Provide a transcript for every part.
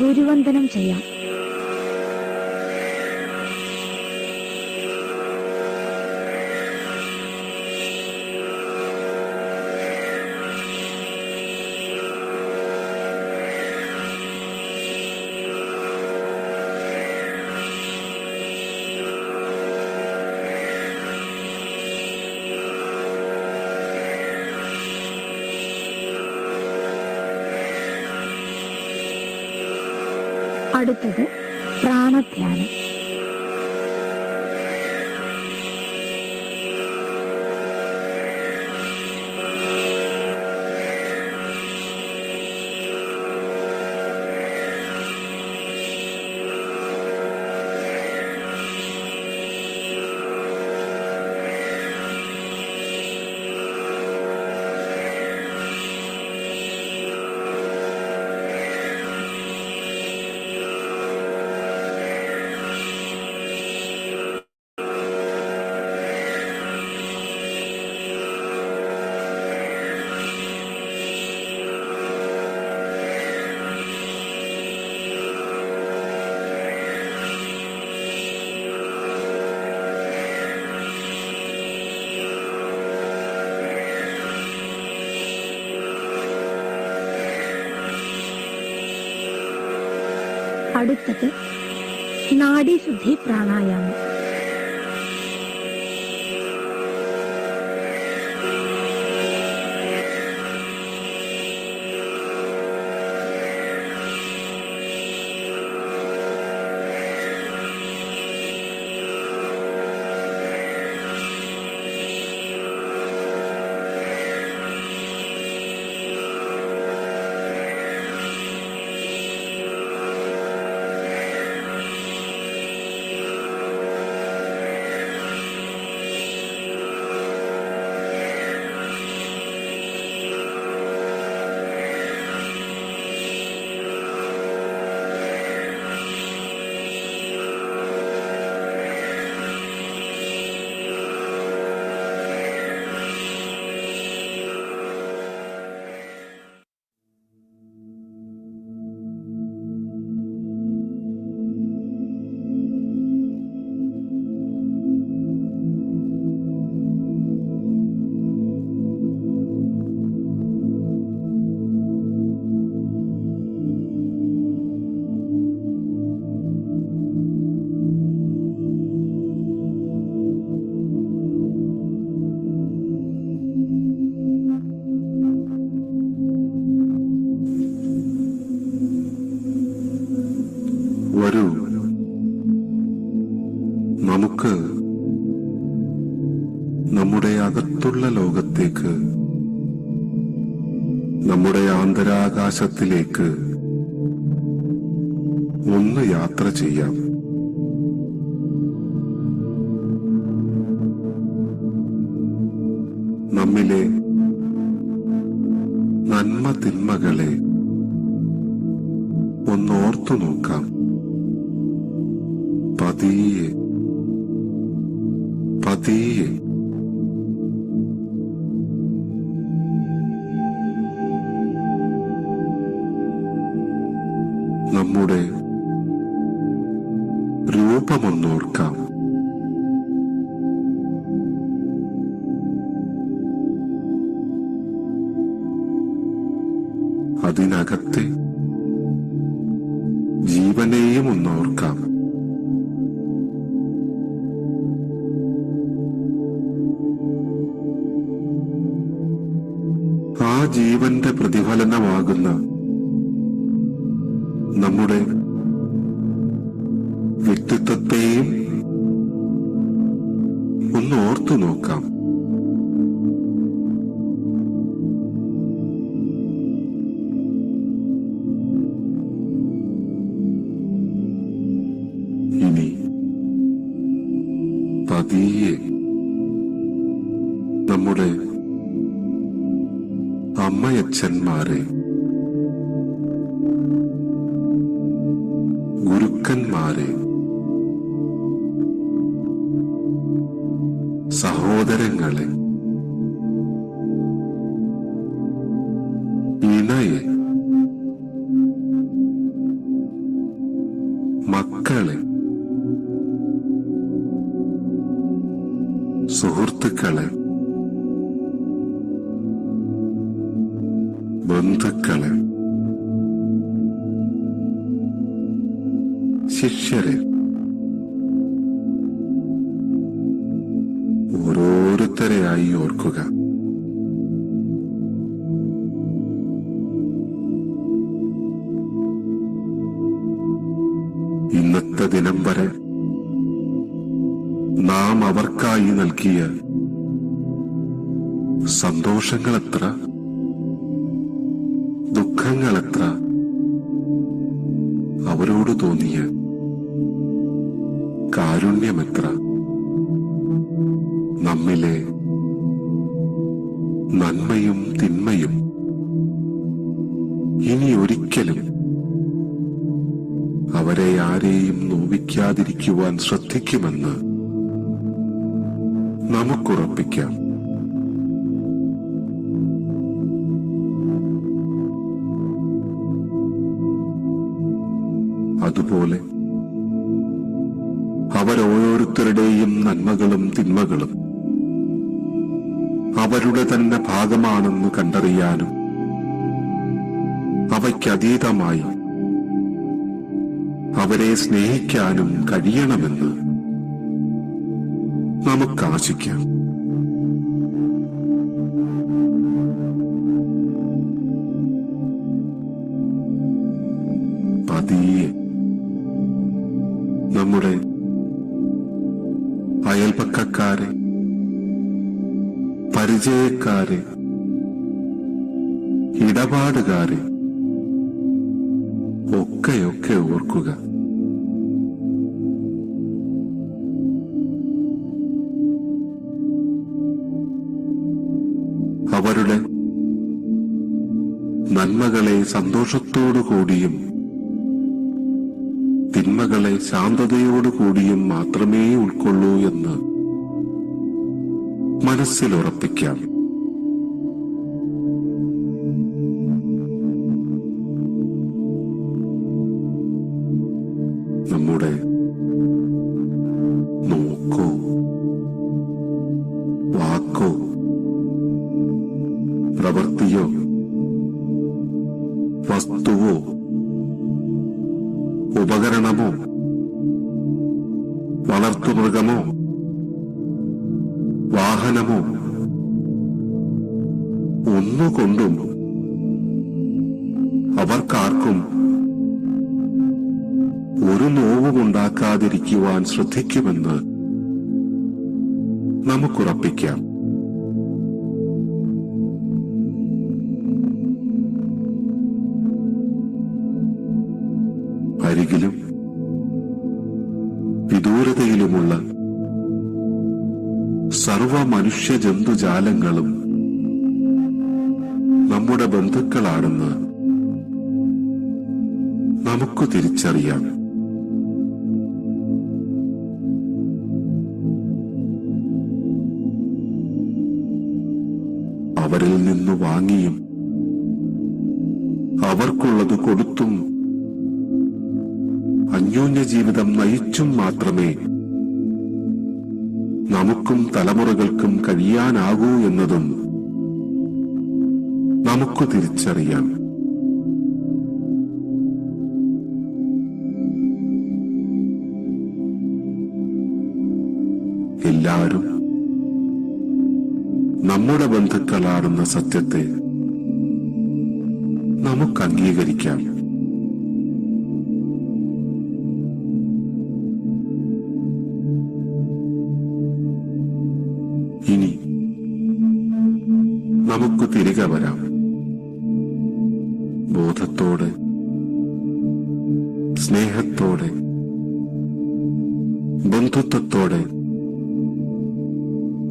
ഗുരുവന്ദനം ചെയ്യാം. അടുത്തത് പ്രാണധ്യാനം. അടുത്തത് നാഡീശുദ്ധി പ്രാണായാമം. വരൂ, നമുക്ക് നമ്മുടെ അകത്തുള്ള ലോകത്തേക്ക്, നമ്മുടെ ആന്തരാകാശത്തിലേക്ക് ഒന്ന് യാത്ര ചെയ്യാം. നമ്മിലെ നന്മ തിന്മകളെ ഒന്നോർത്തു നോക്കാം. പതിയെ പതിയെ നമ്മുടെ രൂപമൊന്നോർക്കാം. അതിനകത്തെ ജീവനെയും ഒന്നോർക്കാം. ആ ജീവന്റെ പ്രതിഫലനമാകുന്ന നമ്മുടെ വ്യക്തിത്വത്തെയും ഒന്ന് ഓർത്തു നോക്കാം. ഇനി പതിയെ നമ്മുടെ അമ്മയച്ഛന്മാരെ, ഗുരുക്കന്മാരെ, സഹോദരങ്ങളെ, ഇണയെ, സുഹൃത്തുക്കളെ, ബന്ധുക്കളെ, ശിഷ്യരെ, ഓരോരുത്തരെയായി ഓർക്കുക. ഇന്നത്തെ ദിനം വരെ നാം അവർക്കായി നൽകിയ സന്തോഷങ്ങളെത്ര, ദുഃഖങ്ങളെത്ര, അവരോട് തോന്നിയ കാരുണ്യമെത്ര, നമ്മിലെ നന്മയും തിന്മയും ഇനി ഒരിക്കലും അവരെ ആരെയും നോവിക്കാതിരിക്കുവാൻ ശ്രദ്ധിക്കുമെന്ന് നമുക്കുറപ്പിക്കാം. അതുപോലെ അവരോരോരുത്തരുടെയും നന്മകളും തിന്മകളും അവരുടെ തന്നെ ഭാഗമാണെന്ന് കണ്ടറിയാനും അവയ്ക്കതീതമായി അവരെ സ്നേഹിക്കാനും കഴിയണമെന്ന് നമുക്കാശിക്കാം. പതിയെ നമ്മുടെ അയൽപക്കക്കാരെ, പരിചയക്കാരെ, ഇടപാടുകാരെ ഒക്കെയൊക്കെ ഓർക്കുക. അവരുടെ നന്മകളെ സന്തോഷത്തോടുകൂടിയും തിന്മകളെ ശാന്തതയോടുകൂടിയും മാത്രമേ ഉൾക്കൊള്ളൂ എന്ന് മനസ്സിൽ ഉറപ്പിക്കാം. നമ്മുടെ നോക്കോ വാക്കോ പ്രവൃത്തിയോ വസ്തുവോ ഉപകരണമോ വളർത്തുമൃഗമോ വാഹനമോ ഒന്നുകൊണ്ടും അവർക്കാർക്കും ഒരു നോവുമുണ്ടാക്കാതിരിക്കുവാൻ ശ്രദ്ധിക്കുമെന്ന് നമുക്കുറപ്പിക്കാം. അരികിലും വിദൂരതയിലുമുള്ള സർവ മനുഷ്യ ജന്തുജാലങ്ങളും നമ്മുടെ ബന്ധുക്കളാണെന്ന് നമുക്ക് തിരിച്ചറിയാം. അവരിൽ നിന്ന് വാങ്ങിയും അവർക്കുള്ളത് കൊടുത്തും അന്യോന്യ ജീവിതം നയിച്ചും മാത്രമേ നമുക്കും തലമുറകൾക്കും കഴിയാനാകൂ എന്നതും നമുക്ക് തിരിച്ചറിയാം. എല്ലാവരും നമ്മുടെ ബന്ധുക്കളാണെന്ന സത്യത്തെ നമുക്ക് അംഗീകരിക്കാം. ഇനി നമുക്ക് തിരികെ വരാം. ബോധത്തോടെ, സ്നേഹത്തോടെ, ബന്ധുത്വത്തോടെ,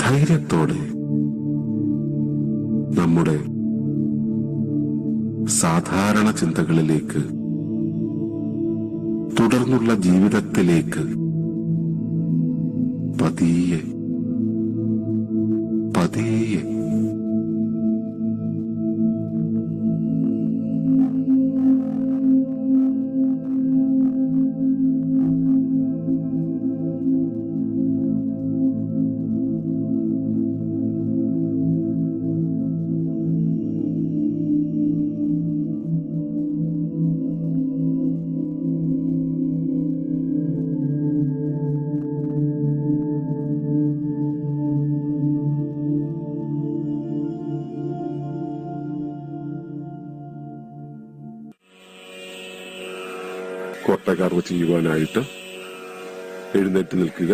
ധൈര്യത്തോടെ നമ്മുടെ സാധാരണ ചിന്തകളിലേക്ക്, തുടർന്നുള്ള ജീവിതത്തിലേക്ക് പതിയെ പതിയെ കർമ്മ ചെയ്യുവാനായിട്ട് എഴുന്നേറ്റ് നിൽക്കുക.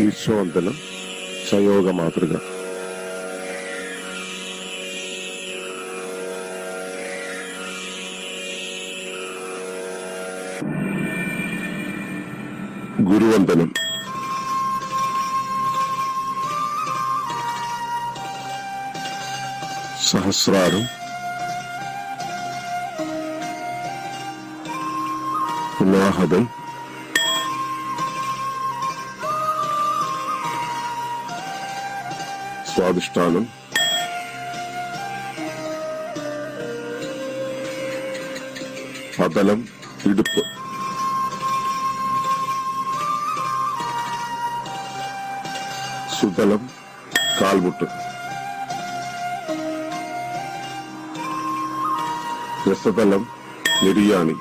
ഈശ്വവന്തനം സംയോഗ മാതൃക. ഗുരുവന്ദനം. സഹസ്രാരം. പുനാഹതം. സ്വാദിഷ്ഠാനം. പതലം, ഇടുപ്പ്. സുതലം, കാൽമുട്ട്. രസതലം, നെരിയാണി.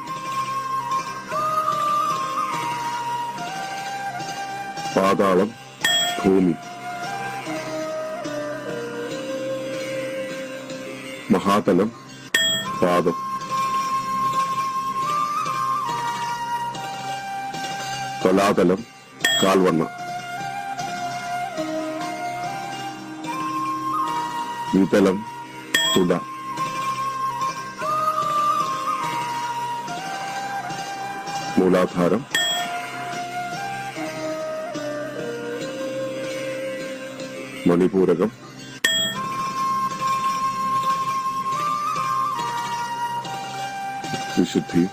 പാതാളം, ഭൂമി. മഹാതലം, പാദം. തലാതലം, കാൽവണ്ണ. വിതലം, തുട. മൂലാധാരം. മണിപൂരകം. വിശുദ്ധി.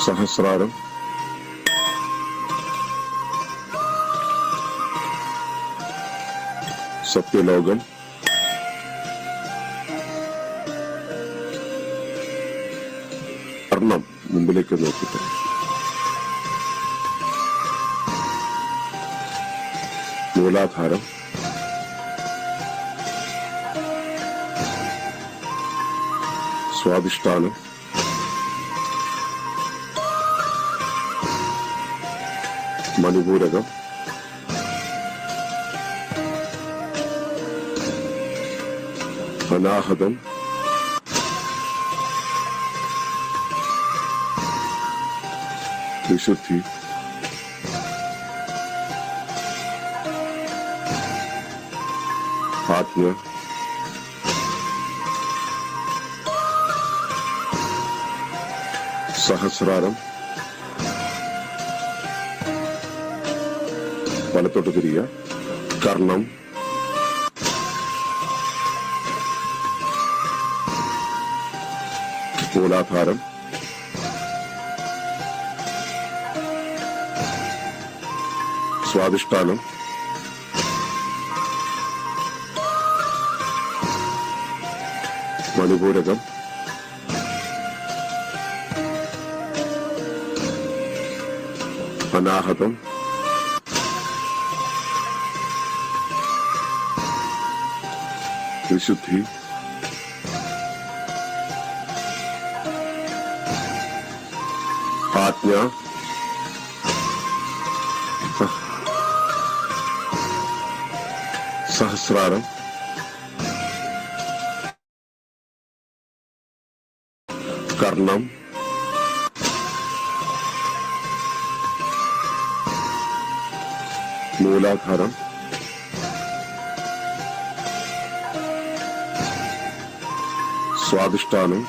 സഹസ്രാരം. സത്യലോകം. കർണം മുമ്പിലേക്ക് നോക്കിട്ട്. മൂലാധാരം. സ്വാദിഷ്ഠാനം. മണിപൂരകം. അനാഹതം. വിശുദ്ധി. ആജ്ഞ. സഹസ്രാരം. വലത്തോട്ട് തിരിയുക. കർണം. മൂലാധാരം. സ്വാദിഷ്ഠാനം. മണിപൂരകം. അനാഹതം. വിശുദ്ധി. ആജ്ഞ. സഹസ്രാരം. കർണം. മൂലാധാരം. സ്വാദിഷ്ഠാനം.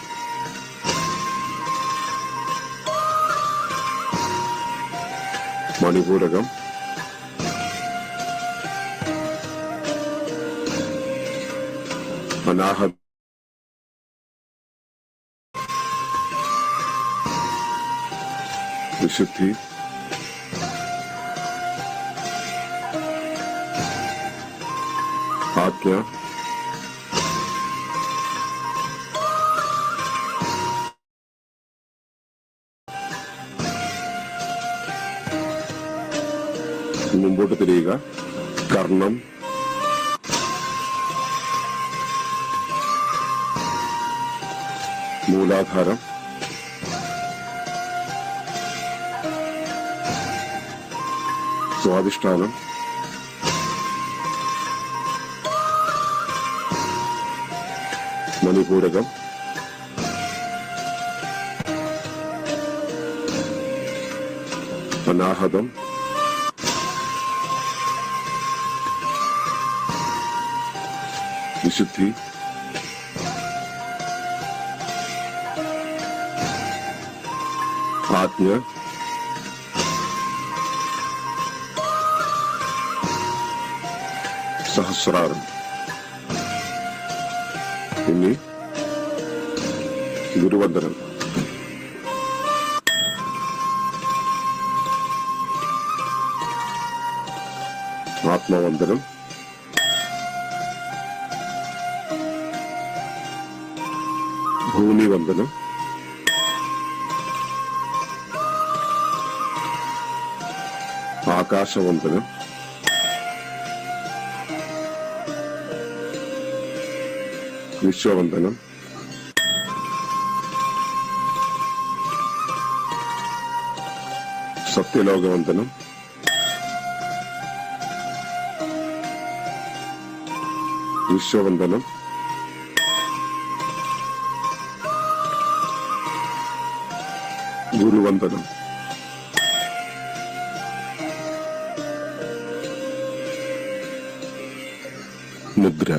മണിപൂരകം. അനാഹതം. വിശുദ്ധി. ആജ്ഞ. മുമ്പോട്ട് തിരിയുക. കർണം. മൂലാധാരം. സ്വാദിഷ്ഠാനം. മണിപൂരകം. അനാഹതം, വിശുദ്ധി, ആജ്ഞ, സഹസ്രാരം. ഇനി ഗുരുവന്ദനം. ആത്മവന്ദനം, ഭൂമിവന്ദനം, ആകാശവന്ദനം, വിശ്വവന്ദനം, സത്യലോകവന്ദനം, വിശ്വവന്ദനം, ഗുരുവന്ദനം. മുദ്ര.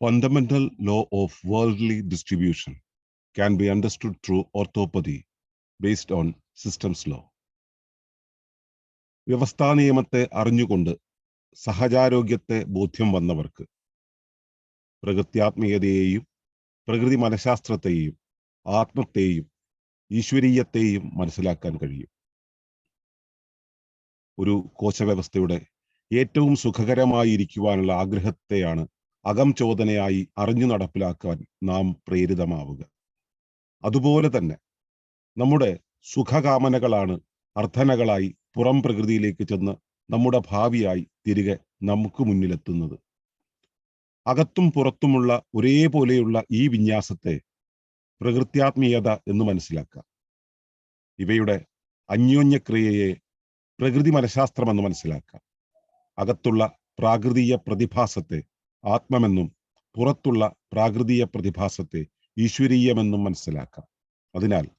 Fundamental law of worldly distribution can be understood through orthopathy based on systems law. വ്യവസ്ഥാ നിയമത്തെ അറിഞ്ഞുകൊണ്ട് സഹജാരോഗ്യത്തെ ബോധ്യം വന്നവർക്ക് പ്രകൃത്യാത്മീയതയെയും പ്രകൃതി മനഃശാസ്ത്രത്തെയും ആത്മത്തെയും ഈശ്വരീയത്തെയും മനസ്സിലാക്കാൻ കഴിയും. ഒരു കോശവ്യവസ്ഥയുടെ ഏറ്റവും സുഖകരമായിരിക്കുവാനുള്ള ആഗ്രഹത്തെയാണ് അകംചോദനയായി അറിഞ്ഞു നടപ്പിലാക്കാൻ നാം പ്രേരിതമാവുക. അതുപോലെ തന്നെ നമ്മുടെ സുഖകാമനകളാണ് അർത്ഥനകളായി പുറം പ്രകൃതിയിലേക്ക് ചെന്ന് നമ്മുടെ ഭാവിയായി തിരികെ നമുക്ക് മുന്നിലെത്തുന്നത്. അകത്തും പുറത്തുമുള്ള ഒരേപോലെയുള്ള ഈ വിന്യാസത്തെ പ്രകൃത്യാത്മീയത എന്ന് മനസ്സിലാക്കാം. ഇവയുടെ അന്യോന്യക്രിയയെ പ്രകൃതി മനഃശാസ്ത്രമെന്ന് മനസ്സിലാക്കാം. അകത്തുള്ള പ്രാകൃതീയ പ്രതിഭാസത്തെ ആത്മമെന്നും പുറത്തുള്ള പ്രാകൃതീയ പ്രതിഭാസത്തെ ഈശ്വരീയമെന്നും മനസ്സിലാക്കാം. അതിനാൽ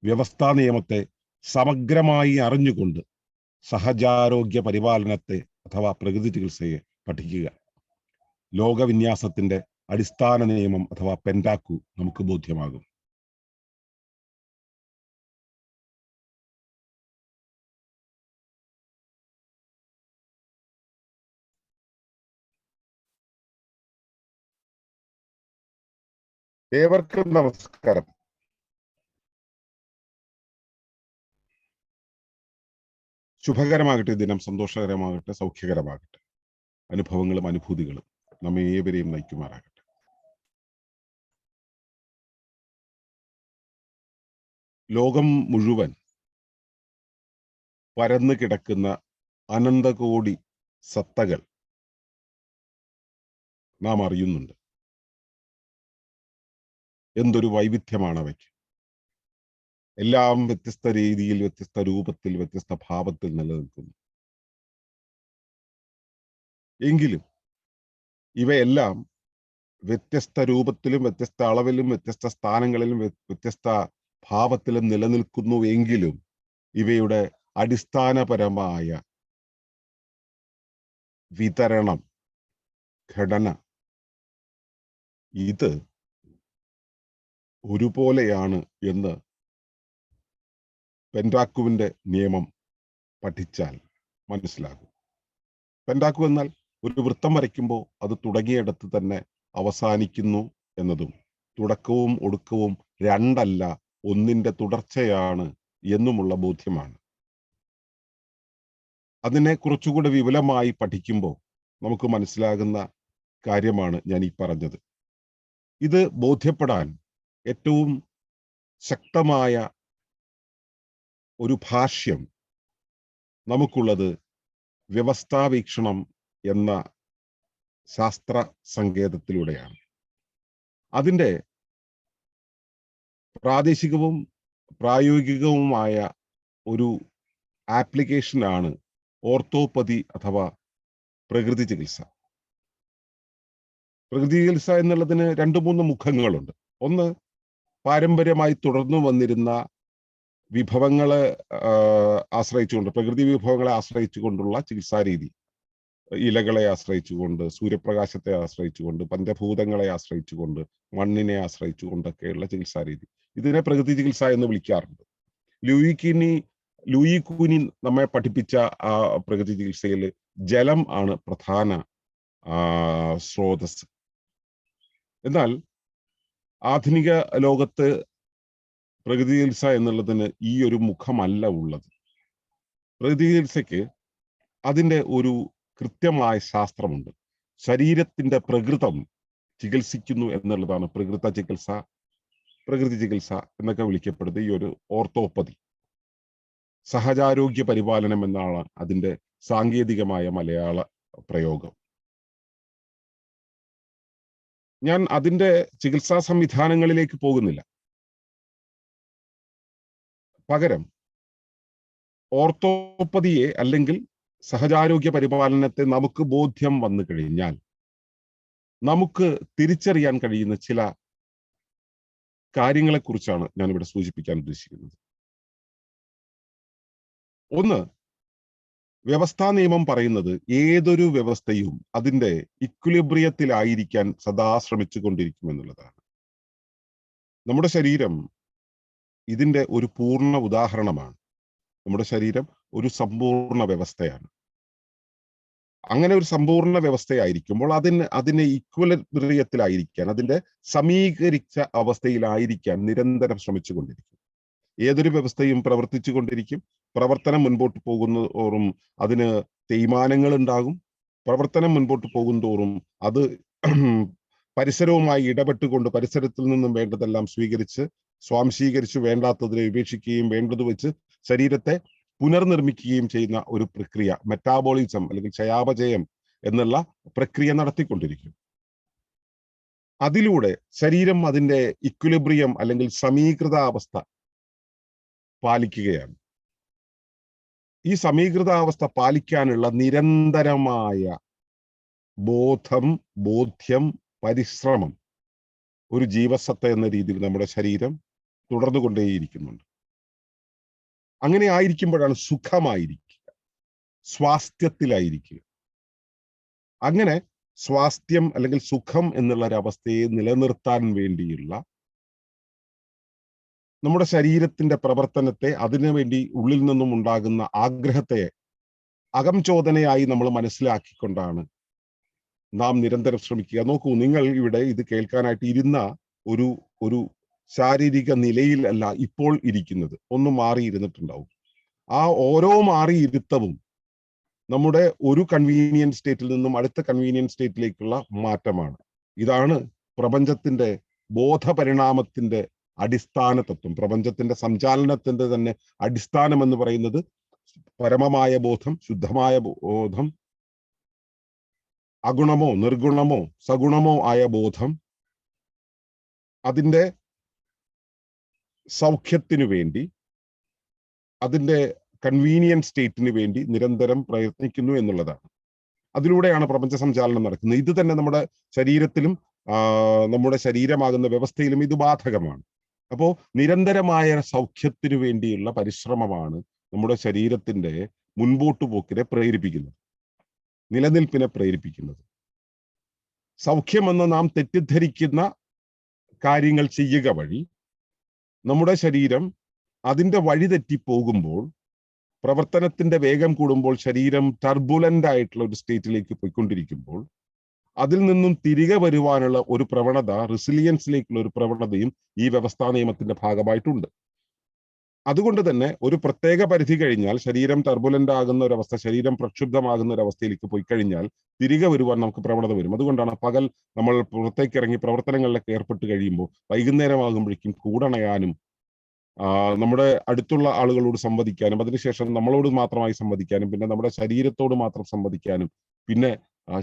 വ്യവസ്ഥാ നിയമത്തെ സമഗ്രമായി അറിഞ്ഞുകൊണ്ട് സഹജാരോഗ്യ പരിപാലനത്തെ അഥവാ പ്രകൃതി ചികിത്സയെ പഠിക്കുക. ലോകവിന്യാസത്തിന്റെ അടിസ്ഥാന നിയമം അഥവാ പെൻഡാക്കു നമുക്ക് ബോധ്യമാകും. ഏവർക്കും നമസ്കാരം. ശുഭകരമാകട്ടെ ദിനം, സന്തോഷകരമാകട്ടെ, സൗഖ്യകരമാകട്ടെ. അനുഭവങ്ങളും അനുഭൂതികളും നമ്മെ ഏവരെയും നയിക്കുമാറാകട്ടെ. ലോകം മുഴുവൻ പരന്നു കിടക്കുന്ന അനന്തകോടി സത്തകൾ നാം അറിയുന്നുണ്ട്. എന്തൊരു വൈവിധ്യമാണ് അവയ്ക്ക്. എല്ലാം വ്യത്യസ്ത രീതിയിൽ, വ്യത്യസ്ത രൂപത്തിൽ, വ്യത്യസ്ത ഭാവത്തിൽ നിലനിൽക്കുന്നു. എങ്കിലും ഇവയെല്ലാം വ്യത്യസ്ത രൂപത്തിലും വ്യത്യസ്ത അളവിലും വ്യത്യസ്ത സ്ഥാനങ്ങളിലും വ്യത്യസ്ത ഭാവത്തിലും നിലനിൽക്കുന്നു. എങ്കിലും ഇവയുടെ അടിസ്ഥാനപരമായ വിതരണം, ഘടന ഇത് ഒരുപോലെയാണ് എന്ന് പെൻഡാക്കുവിന്റെ നിയമം പഠിച്ചാൽ മനസ്സിലാകും. പെൻഡാക്കു എന്നാൽ ഒരു വൃത്തം വരയ്ക്കുമ്പോൾ അത് തുടങ്ങിയിടത്ത് തന്നെ അവസാനിക്കുന്നു എന്നതും തുടക്കവും ഒടുക്കവും രണ്ടല്ല ഒന്നിന്റെ തുടർച്ചയാണ് എന്നുമുള്ള ബോധ്യമാണ്. അതിനെ കുറച്ചുകൂടെ വിപുലമായി പഠിക്കുമ്പോൾ നമുക്ക് മനസ്സിലാകുന്ന കാര്യമാണ് ഞാൻ ഈ പറഞ്ഞത്. ഇത് ബോധ്യപ്പെടാൻ ഏറ്റവും ശക്തമായ ഒരു ഭാഷ്യം നമുക്കുള്ളത് വ്യവസ്ഥാവീക്ഷണം എന്ന ശാസ്ത്ര സങ്കേതത്തിലൂടെയാണ്. അതിൻ്റെ പ്രാദേശികവും പ്രായോഗികവുമായ ഒരു ആപ്ലിക്കേഷനാണ് ഓർത്തോപ്പതി അഥവാ പ്രകൃതി ചികിത്സ. പ്രകൃതി ചികിത്സ എന്നുള്ളതിന് 2-3 മുഖങ്ങളുണ്ട്. ഒന്ന്, പാരമ്പര്യമായി തുടർന്നു വന്നിരുന്ന വിഭവങ്ങളെ ആശ്രയിച്ചുകൊണ്ട്, പ്രകൃതി വിഭവങ്ങളെ ആശ്രയിച്ചുകൊണ്ടുള്ള ചികിത്സാ രീതി. ഇലകളെ ആശ്രയിച്ചുകൊണ്ട്, സൂര്യപ്രകാശത്തെ ആശ്രയിച്ചുകൊണ്ട്, പഞ്ചഭൂതങ്ങളെ ആശ്രയിച്ചുകൊണ്ട്, മണ്ണിനെ ആശ്രയിച്ചുകൊണ്ടൊക്കെയുള്ള ചികിത്സാ രീതി. ഇതിനെ പ്രകൃതി ചികിത്സ എന്ന് വിളിക്കാറുണ്ട്. ലൂയി കൂനി നമ്മെ പഠിപ്പിച്ച ആ പ്രകൃതി ചികിത്സയിൽ ജലം ആണ് പ്രധാന സ്രോതസ്. എന്നാൽ ആധുനിക ലോകത്ത് പ്രകൃതി ചികിത്സ എന്നുള്ളതിന് ഈ ഒരു മുഖമല്ല ഉള്ളത്. പ്രകൃതി ചികിത്സയ്ക്ക് അതിൻ്റെ ഒരു കൃത്യമായ ശാസ്ത്രമുണ്ട്. ശരീരത്തിന്റെ പ്രകൃതം ചികിത്സിക്കുന്നു എന്നുള്ളതാണ് പ്രകൃതി ചികിത്സ എന്നൊക്കെ വിളിക്കപ്പെടുന്നത്. ഈ ഒരു ഓർത്തോപ്പതി, സഹജാരോഗ്യ പരിപാലനം എന്നാണ് അതിൻ്റെ സാങ്കേതികമായ മലയാള പ്രയോഗം. ഞാൻ അതിൻ്റെ ചികിത്സാ സംവിധാനങ്ങളിലേക്ക് പോകുന്നില്ല. പകരം ഓർത്തോപ്പതിയെ അല്ലെങ്കിൽ സഹജാരോഗ്യ പരിപാലനത്തെ നമുക്ക് ബോധ്യം വന്നു കഴിഞ്ഞാൽ നമുക്ക് തിരിച്ചറിയാൻ കഴിയുന്ന ചില കാര്യങ്ങളെക്കുറിച്ചാണ് ഞാനിവിടെ സൂചിപ്പിക്കാൻ ഉദ്ദേശിക്കുന്നത്. ഒന്ന്, വ്യവസ്ഥാ നിയമം പറയുന്നത് ഏതൊരു വ്യവസ്ഥയും അതിൻ്റെ ഇക്വിലിബ്രിയത്തിലായിരിക്കാൻ സദാ ശ്രമിച്ചു കൊണ്ടിരിക്കുമെന്നുള്ളതാണ്. നമ്മുടെ ശരീരം ഇതിൻ്റെ ഒരു പൂർണ്ണ ഉദാഹരണമാണ്. നമ്മുടെ ശരീരം ഒരു സമ്പൂർണ്ണ വ്യവസ്ഥയാണ്. അങ്ങനെ ഒരു സമ്പൂർണ്ണ വ്യവസ്ഥയായിരിക്കുമ്പോൾ അതിനെ ഇക്വിലിബ്രിയത്തിലായിരിക്കാൻ, അതിൻ്റെ സമീകരിച്ച അവസ്ഥയിലായിരിക്കാൻ നിരന്തരം ശ്രമിച്ചുകൊണ്ടിരിക്കും. ഏതൊരു വ്യവസ്ഥയും പ്രവർത്തിച്ചു കൊണ്ടിരിക്കും. പ്രവർത്തനം മുൻപോട്ട് പോകുന്നതോറും അതിന് തേയ്മാനങ്ങൾ ഉണ്ടാകും. പ്രവർത്തനം മുൻപോട്ട് പോകുന്തോറും അത് പരിസരവുമായി ഇടപെട്ടുകൊണ്ട് പരിസരത്തിൽ നിന്നും വേണ്ടതെല്ലാം സ്വീകരിച്ച് സ്വാംശീകരിച്ച് വേണ്ടാത്തതിനെ ഉപേക്ഷിക്കുകയും വേണ്ടത് വെച്ച് ശരീരത്തെ പുനർനിർമ്മിക്കുകയും ചെയ്യുന്ന ഒരു പ്രക്രിയ, മെറ്റാബോളിസം അല്ലെങ്കിൽ ചയാപചയം എന്നുള്ള പ്രക്രിയ നടത്തിക്കൊണ്ടിരിക്കും. അതിലൂടെ ശരീരം അതിൻ്റെ ഇക്വിലിബ്രിയം അല്ലെങ്കിൽ സമീകൃത അവസ്ഥ പാലിക്കുകയാണ്. ഈ സമീകൃതാവസ്ഥ പാലിക്കാനുള്ള നിരന്തരമായ ബോധ്യം, പരിശ്രമം ഒരു ജീവസത്ത എന്ന രീതിയിൽ നമ്മുടെ ശരീരം തുടർന്നുകൊണ്ടേയിരിക്കുന്നുണ്ട്. അങ്ങനെ ആയിരിക്കുമ്പോഴാണ് സുഖമായിരിക്കുക, സ്വാസ്ഥ്യത്തിലായിരിക്കുക. അങ്ങനെ സ്വാസ്ഥ്യം അല്ലെങ്കിൽ സുഖം എന്നുള്ള ഒരവസ്ഥയെ നിലനിർത്താൻ വേണ്ടിയുള്ള നമ്മുടെ ശരീരത്തിന്റെ പ്രവർത്തനത്തെ, അതിനുവേണ്ടി ഉള്ളിൽ നിന്നും ഉണ്ടാകുന്ന ആഗ്രഹത്തെ അകംചോദനയായി നമ്മൾ മനസ്സിലാക്കിക്കൊണ്ടാണ് നാം നിരന്തരം ശ്രമിക്കുക. നോക്കൂ, നിങ്ങൾ ഇവിടെ ഇത് കേൾക്കാനായിട്ട് ഇരുന്ന ഒരു ശാരീരിക നിലയിൽ അല്ല ഇപ്പോൾ ഇരിക്കുന്നത്. ഒന്ന് മാറിയിരുന്നിട്ടുണ്ടാവും. ആ ഓരോ മാറിയിരുത്തവും നമ്മുടെ ഒരു കൺവീനിയൻറ്റ് സ്റ്റേറ്റിൽ നിന്നും അടുത്ത കൺവീനിയൻറ്റ് സ്റ്റേറ്റിലേക്കുള്ള മാറ്റമാണ്. ഇതാണ് പ്രപഞ്ചത്തിന്റെ ബോധപരിണാമത്തിന്റെ അടിസ്ഥാന തത്വം. പ്രപഞ്ചത്തിന്റെ സഞ്ചാലനത്തിന്റെ തന്നെ അടിസ്ഥാനം എന്ന് പറയുന്നത് പരമമായ ബോധം, ശുദ്ധമായ ബോധം, അഗുണമോ നിർഗുണമോ സഗുണമോ ആയ ബോധം അതിൻ്റെ സൗഖ്യത്തിനു വേണ്ടി, അതിൻ്റെ കൺവീനിയൻറ്റ് സ്റ്റേറ്റിന് വേണ്ടി നിരന്തരം പ്രയത്നിക്കുന്നു എന്നുള്ളതാണ്. അതിലൂടെയാണ് പ്രപഞ്ച സഞ്ചാലനം നടക്കുന്നത്. ഇത് തന്നെ നമ്മുടെ ശരീരത്തിലും നമ്മുടെ ശരീരമാകുന്ന വ്യവസ്ഥയിലും ഇത് ബാധകമാണ്. അപ്പോൾ നിരന്തരമായ സൗഖ്യത്തിനു വേണ്ടിയുള്ള പരിശ്രമമാണ് നമ്മുടെ ശരീരത്തിന്റെ മുൻപോട്ട് പോക്കിനെ പ്രേരിപ്പിക്കുന്നത്, നിലനിൽപ്പിനെ പ്രേരിപ്പിക്കുന്നത്. സൗഖ്യമെന്ന് നാം തെറ്റിദ്ധരിക്കുന്ന കാര്യങ്ങൾ ചെയ്യുക വഴി നമ്മുടെ ശരീരം അതിന്റെ വഴി തെറ്റി പോകുമ്പോൾ, പ്രവർത്തനത്തിന്റെ വേഗം കൂടുമ്പോൾ, ശരീരം ടർബുലന്റ് ആയിട്ടുള്ള ഒരു സ്റ്റേറ്റിലേക്ക് പോയിക്കൊണ്ടിരിക്കുമ്പോൾ അതിൽ നിന്നും തിരികെ വരുവാനുള്ള ഒരു പ്രവണത, റെസിലിയൻസിലേക്കുള്ള ഒരു പ്രവണതയും ഈ വ്യവസ്ഥാ നിയമത്തിന്റെ ഭാഗമായിട്ടുണ്ട്. അതുകൊണ്ട് തന്നെ ഒരു പ്രത്യേക പരിധി കഴിഞ്ഞാൽ, ശരീരം ടർബുലന്റ് ആകുന്ന ഒരവസ്ഥ, ശരീരം പ്രക്ഷുബ്ധമാകുന്ന ഒരു അവസ്ഥയിലേക്ക് പോയി കഴിഞ്ഞാൽ തിരികെ വരുവാൻ നമുക്ക് പ്രവണത വരും. അതുകൊണ്ടാണ് പകൽ നമ്മൾ പുറത്തേക്ക് ഇറങ്ങി പ്രവർത്തനങ്ങളിലൊക്കെ ഏർപ്പെട്ട് കഴിയുമ്പോൾ വൈകുന്നേരമാകുമ്പോഴേക്കും കൂടണയാനും നമ്മുടെ അടുത്തുള്ള ആളുകളോട് സംവദിക്കാനും, അതിനുശേഷം നമ്മളോട് മാത്രമായി സംവദിക്കാനും, പിന്നെ നമ്മുടെ ശരീരത്തോട് മാത്രം സംവദിക്കാനും, പിന്നെ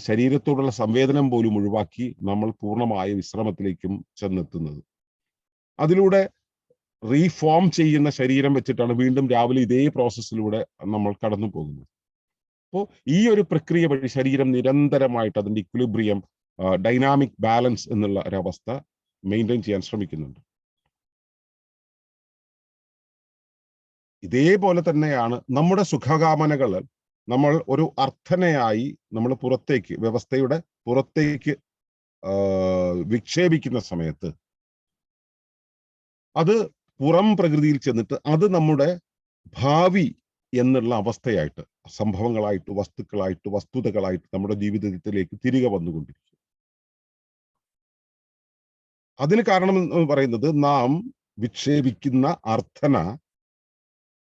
ശരീരത്തോടുള്ള സംവേദനം പോലും ഒഴിവാക്കി നമ്മൾ പൂർണ്ണമായ വിശ്രമത്തിലേക്കും ചെന്നെത്തുന്നത്. അതിലൂടെ റീഫോം ചെയ്യുന്ന ശരീരം വെച്ചിട്ടാണ് വീണ്ടും രാവിലെ ഇതേ പ്രോസസ്സിലൂടെ നമ്മൾ കടന്നു പോകുന്നത്. അപ്പോൾ ഈ ഒരു പ്രക്രിയ വഴി ശരീരം നിരന്തരമായിട്ട് അതിന്റെ ഇക്വിലിബ്രിയം, ഡൈനാമിക് ബാലൻസ് എന്നുള്ള ഒരവസ്ഥ മെയിൻറ്റെയിൻ ചെയ്യാൻ ശ്രമിക്കുന്നുണ്ട്. ഇതേപോലെ തന്നെയാണ് നമ്മുടെ സുഖകാമനകൾ നമ്മൾ ഒരു അർത്ഥനയായി നമ്മൾ പുറത്തേക്ക്, വ്യവസ്ഥയുടെ പുറത്തേക്ക് വിക്ഷേപിക്കുന്ന സമയത്ത് അത് പുറം പ്രകൃതിയിൽ ചെന്നിട്ട് അത് നമ്മുടെ ഭാവി എന്നുള്ള അവസ്ഥയായിട്ട്, സംഭവങ്ങളായിട്ട്, വസ്തുക്കളായിട്ട്, വസ്തുതകളായിട്ട് നമ്മുടെ ജീവിതത്തിലേക്ക് തിരികെ വന്നുകൊണ്ടിരിക്കും. അതിന് കാരണം എന്ന് പറയുന്നത്, നാം വിക്ഷേപിക്കുന്ന അർത്ഥന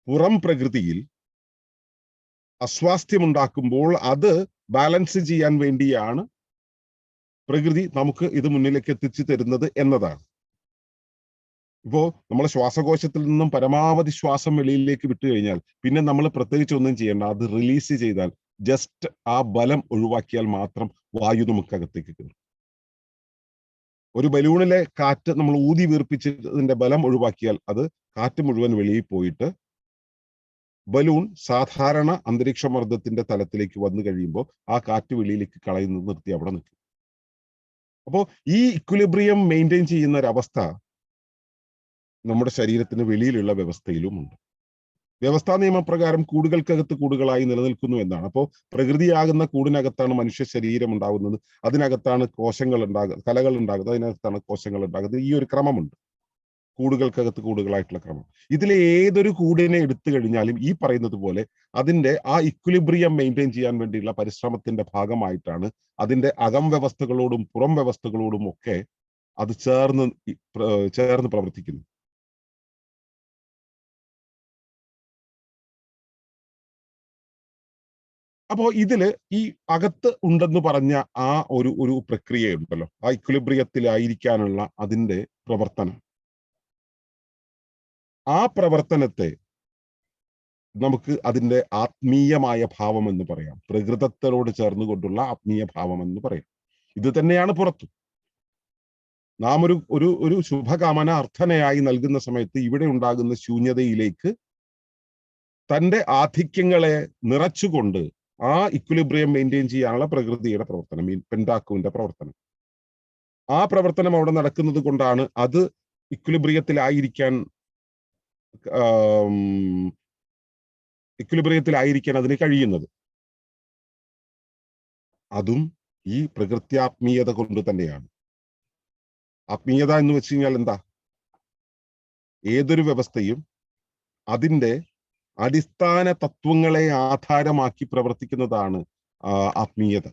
പുറം പ്രകൃതിയിൽ അസ്വാസ്ഥ്യമുണ്ടാക്കുമ്പോൾ അത് ബാലൻസ് ചെയ്യാൻ വേണ്ടിയാണ് പ്രകൃതി നമുക്ക് ഇത് മുന്നിലേക്ക് എത്തിച്ചു തരുന്നത് എന്നതാണ്. ഇപ്പോ നമ്മൾ ശ്വാസകോശത്തിൽ നിന്നും പരമാവധി ശ്വാസം വെളിയിലേക്ക് വിട്ടു കഴിഞ്ഞാൽ പിന്നെ നമ്മൾ പ്രത്യേകിച്ച് ഒന്നും ചെയ്യേണ്ട, അത് റിലീസ് ചെയ്താൽ, ജസ്റ്റ് ആ ബലം ഒഴിവാക്കിയാൽ മാത്രം വായു നമുക്കകത്തേക്ക് കയറും. ഒരു ബലൂണിലെ കാറ്റ് നമ്മൾ ഊതി വീർപ്പിച്ചതിന്റെ ബലം ഒഴിവാക്കിയാൽ അത് കാറ്റ് മുഴുവൻ വെളിയിൽ പോയിട്ട് ബലൂൺ സാധാരണ അന്തരീക്ഷ മർദ്ദത്തിന്റെ തലത്തിലേക്ക് വന്നു കഴിയുമ്പോൾ ആ കാറ്റ് വെളിയിലേക്ക് കളയുന്നത് നിർത്തി അവിടെ നിൽക്കും. അപ്പോൾ ഈ ഇക്വിലിബ്രിയം മെയിൻറ്റെയിൻ ചെയ്യുന്ന ഒരവസ്ഥ നമ്മുടെ ശരീരത്തിന് വെളിയിലുള്ള വ്യവസ്ഥയിലുമുണ്ട്. വ്യവസ്ഥാ നിയമപ്രകാരം കൂടുകൾക്കകത്ത് കൂടുകളായി നിലനിൽക്കുന്നു എന്നാണ്. അപ്പോൾ പ്രകൃതിയാകുന്ന കൂടിനകത്താണ് മനുഷ്യ ശരീരം ഉണ്ടാകുന്നത്, അതിനകത്താണ് കോശങ്ങൾ ഉണ്ടാകുന്നത്, കലകൾ ഉണ്ടാകുന്നത്, അതിനകത്താണ് കോശങ്ങൾ ഉണ്ടാകുന്നത്. ഈ ഒരു ക്രമമുണ്ട്, കൂടുകൾക്കകത്ത് കൂടുകളായിട്ടുള്ള ക്രമം. ഇതിലെ ഏതൊരു കൂടിനെ എടുത്തു കഴിഞ്ഞാലും ഈ പറയുന്നത് പോലെ അതിന്റെ ആ ഇക്വിലിബ്രിയം മെയിൻറ്റെയിൻ ചെയ്യാൻ വേണ്ടിയുള്ള പരിശ്രമത്തിന്റെ ഭാഗമായിട്ടാണ് അതിന്റെ അകം വ്യവസ്ഥകളോടും പുറം വ്യവസ്ഥകളോടും ഒക്കെ അത് ചേർന്ന് പ്രവർത്തിക്കുന്നു. അപ്പോ ഇതില് ഈ അകത്ത് ഉണ്ടെന്ന് പറഞ്ഞ ആ ഒരു പ്രക്രിയ ഉണ്ടല്ലോ, ആ ഇക്വിലിബ്രിയത്തിലായിരിക്കാനുള്ള അതിന്റെ പ്രവർത്തനം, ആ പ്രവർത്തനത്തെ നമുക്ക് അതിന്റെ ആത്മീയമായ ഭാവം എന്ന് പറയാം, പ്രകൃതത്തോട് ചേർന്നുകൊണ്ടുള്ള ആത്മീയ ഭാവം എന്ന് പറയാം. ഇത് തന്നെയാണ് പുറത്തും. നാം ഒരു ശുഭകാമന അർത്ഥനയായി നൽകുന്ന സമയത്ത് ഇവിടെ ഉണ്ടാകുന്ന ശൂന്യതയിലേക്ക് തന്റെ ആധിക്യങ്ങളെ നിറച്ചുകൊണ്ട് ആ ഇക്വിലിബ്രിയം മെയിൻറ്റെയിൻ ചെയ്യാനുള്ള പ്രകൃതിയുടെ പ്രവർത്തനം, പെന്റാക്കുവിന്റെ പ്രവർത്തനം, ആ പ്രവർത്തനം അവിടെ നടക്കുന്നത് കൊണ്ടാണ് അത് ഇക്വിലിബ്രിയത്തിലായിരിക്കാൻ അതിന് കഴിയുന്നത്. അതും ഈ പ്രകൃത്യാത്മീയത കൊണ്ട് തന്നെയാണ്. ആത്മീയത എന്ന് വെച്ച് കഴിഞ്ഞാൽ എന്താ? ഏതൊരു വ്യവസ്ഥയും അതിന്റെ അടിസ്ഥാന തത്വങ്ങളെ ആധാരമാക്കി പ്രവർത്തിക്കുന്നതാണ് ആത്മീയത.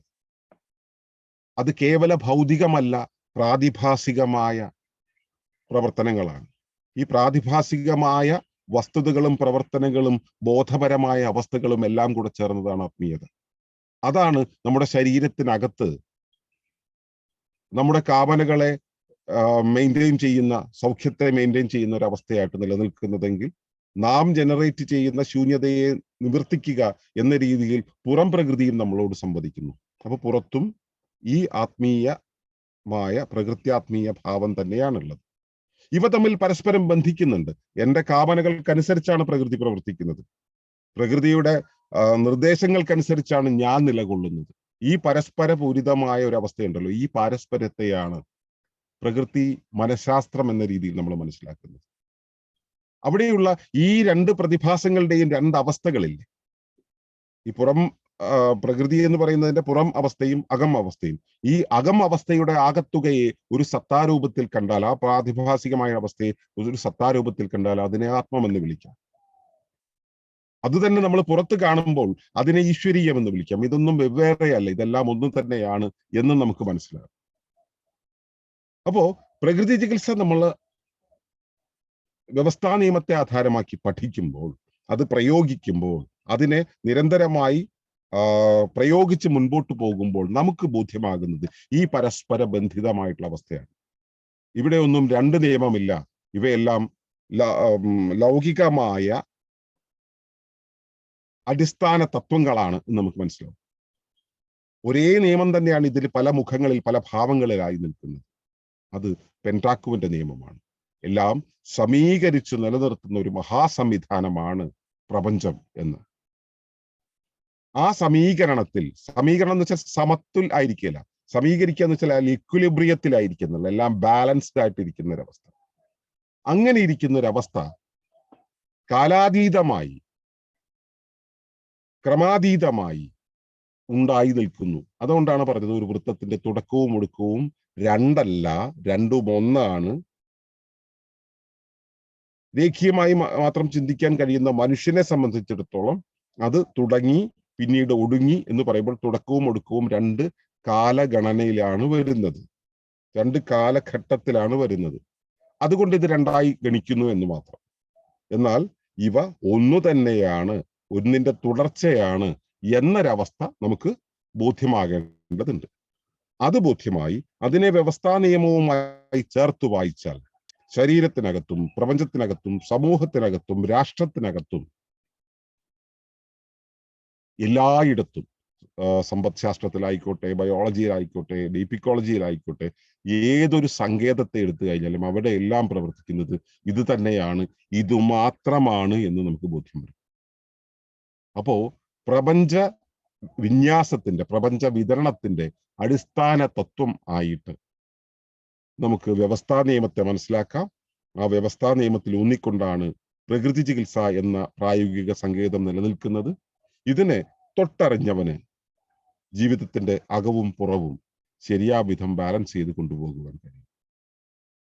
അത് കേവല ഭൗതികമല്ല, പ്രാതിഭാസികമായ പ്രവർത്തനങ്ങളാണ്. ഈ പ്രാതിഭാസികമായ വസ്തുതകളും പ്രവർത്തനങ്ങളും ബോധപരമായ അവസ്ഥകളും എല്ലാം കൂടെ ചേർന്നതാണ് ആത്മീയത. അതാണ് നമ്മുടെ ശരീരത്തിനകത്ത് നമ്മുടെ കാമനകളെ മെയിൻറ്റെയിൻ ചെയ്യുന്ന, സൗഖ്യത്തെ മെയിൻറ്റെയിൻ ചെയ്യുന്ന ഒരു അവസ്ഥയായിട്ട് നിലനിൽക്കുന്നതെങ്കിൽ നാം ജനറേറ്റ് ചെയ്യുന്ന ശൂന്യതയെ നിവർത്തിക്കുക എന്ന രീതിയിൽ പുറം പ്രകൃതിയും നമ്മളോട് സംവദിക്കുന്നു. അപ്പൊ പുറത്തും ഈ ആത്മീയമായ പ്രകൃത്യാത്മീയ ഭാവം തന്നെയാണുള്ളത്. ഇവ തമ്മിൽ പരസ്പരം ബന്ധിക്കുന്നുണ്ട്. എന്റെ കാമനകൾക്കനുസരിച്ചാണ് പ്രകൃതി പ്രവർത്തിക്കുന്നത്, പ്രകൃതിയുടെ നിർദ്ദേശങ്ങൾക്കനുസരിച്ചാണ് ഞാൻ നിലകൊള്ളുന്നത്. ഈ പരസ്പര പൂരിതമായ ഒരു അവസ്ഥയുണ്ടല്ലോ, ഈ പാരസ്പര്യത്തെയാണ് പ്രകൃതി മനഃശാസ്ത്രം എന്ന രീതിയിൽ നമ്മൾ മനസ്സിലാക്കുന്നത്. അവിടെയുള്ള ഈ രണ്ട് പ്രതിഭാസങ്ങളുടെയും രണ്ട് അവസ്ഥകളില്ലേ, ഈ പുറം പ്രകൃതി എന്ന് പറയുന്നതിന്റെ പുറം അവസ്ഥയും അകം അവസ്ഥയും. ഈ അകം അവസ്ഥയുടെ ആകത്തുകയെ ഒരു സത്താരൂപത്തിൽ കണ്ടാൽ, ആ പ്രാതിഭാസികമായ അവസ്ഥയെ ഒരു സത്താരൂപത്തിൽ കണ്ടാൽ അതിനെ ആത്മമെന്ന് വിളിക്കാം. അത് തന്നെ നമ്മൾ പുറത്ത് കാണുമ്പോൾ അതിനെ ഈശ്വരീയം എന്ന് വിളിക്കാം. ഇതൊന്നും വെവ്വേറെയല്ല, ഇതെല്ലാം ഒന്നും തന്നെയാണ് എന്ന് നമുക്ക് മനസ്സിലാകും. അപ്പോ പ്രകൃതി ചികിത്സ നമ്മൾ വ്യവസ്ഥാ നിയമത്തെ ആധാരമാക്കി പഠിക്കുമ്പോൾ, അത് പ്രയോഗിക്കുമ്പോൾ, അതിനെ നിരന്തരമായി പ്രയോഗിച്ച് മുൻപോട്ട് പോകുമ്പോൾ നമുക്ക് ബോധ്യമാകുന്നത് ഈ പരസ്പര ബന്ധിതമായിട്ടുള്ള അവസ്ഥയാണ്. ഇവിടെ ഒന്നും രണ്ട് നിയമമില്ല, ഇവയെല്ലാം ലൗകികമായ അടിസ്ഥാന തത്വങ്ങളാണ് എന്ന് നമുക്ക് മനസ്സിലാവും. ഒരേ നിയമം തന്നെയാണ് ഇതിൽ പല മുഖങ്ങളിൽ പല ഭാവങ്ങളിലായി നിൽക്കുന്നത്. അത് പെൻടാക്കുവിന്റെ നിയമമാണ്. എല്ലാം സമീകരിച്ച് നിലനിർത്തുന്ന ഒരു മഹാസംവിധാനമാണ് പ്രപഞ്ചം എന്ന്. ആ സമീകരണം എന്ന് വെച്ചാൽ സമത്വൽ ആയിരിക്കില്ല, സമീകരിക്കുക എന്ന് വെച്ചാൽ ഇക്വിലിബ്രിയത്തിലായിരിക്കുന്നില്ല, എല്ലാം ബാലൻസ്ഡ് ആയിട്ടിരിക്കുന്ന ഒരവസ്ഥ. അങ്ങനെ ഇരിക്കുന്ന ഒരവസ്ഥ കാലാതീതമായി ക്രമാതീതമായി ഉണ്ടായി നിൽക്കുന്നു. അതുകൊണ്ടാണ് പറഞ്ഞത് ഒരു വൃത്തത്തിന്റെ തുടക്കവും ഒടുക്കവും രണ്ടല്ല, രണ്ടും ഒന്നാണ്. രേഖീയമായി മാത്രം ചിന്തിക്കാൻ കഴിയുന്ന മനുഷ്യനെ സംബന്ധിച്ചിടത്തോളം അത് തുടങ്ങി പിന്നീട് ഒടുങ്ങി എന്ന് പറയുമ്പോൾ തുടക്കവും ഒടുക്കവും രണ്ട് കാലഗണനയിലാണ് വരുന്നത്, രണ്ട് കാലഘട്ടത്തിലാണ് വരുന്നത്. അതുകൊണ്ട് ഇത് രണ്ടായി ഗണിക്കുന്നു എന്ന് മാത്രം. എന്നാൽ ഇവ ഒന്നു തന്നെയാണ്, ഒന്നിന്റെ തുടർച്ചയാണ് എന്നൊരവസ്ഥ നമുക്ക് ബോധ്യമാകേണ്ടതുണ്ട്. അത് ബോധ്യമായി അതിനെ വ്യവസ്ഥാ നിയമവുമായി ചേർത്ത് വായിച്ചാൽ ശരീരത്തിനകത്തും പ്രപഞ്ചത്തിനകത്തും സമൂഹത്തിനകത്തും രാഷ്ട്രത്തിനകത്തും എല്ലായിടത്തും, സമ്പദ് ശാസ്ത്രത്തിലായിക്കോട്ടെ, ബയോളജിയിലായിക്കോട്ടെ, ഡീപിക്കോളജിയിലായിക്കോട്ടെ, ഏതൊരു സങ്കേതത്തെ എടുത്തു കഴിഞ്ഞാലും അവിടെ എല്ലാം പ്രവർത്തിക്കുന്നത് ഇത് തന്നെയാണ്, ഇത് മാത്രമാണ് എന്ന് നമുക്ക് ബോധ്യം വരും. അപ്പോ പ്രപഞ്ച വിന്യാസത്തിന്റെ, പ്രപഞ്ച വിതരണത്തിന്റെ അടിസ്ഥാന തത്വം ആയിട്ട് നമുക്ക് വ്യവസ്ഥാ നിയമത്തെ മനസ്സിലാക്കാം. ആ വ്യവസ്ഥാ നിയമത്തിൽ ഊന്നിക്കൊണ്ടാണ് പ്രകൃതി ചികിത്സ എന്ന പ്രായോഗിക സങ്കേതം നിലനിൽക്കുന്നത്. ഇതിനെ തൊട്ടറിഞ്ഞവന് ജീവിതത്തിന്റെ അകവും പുറവും ശരിയാവിധം ബാലൻസ് ചെയ്ത് കൊണ്ടുപോകുവാൻ കഴിയും.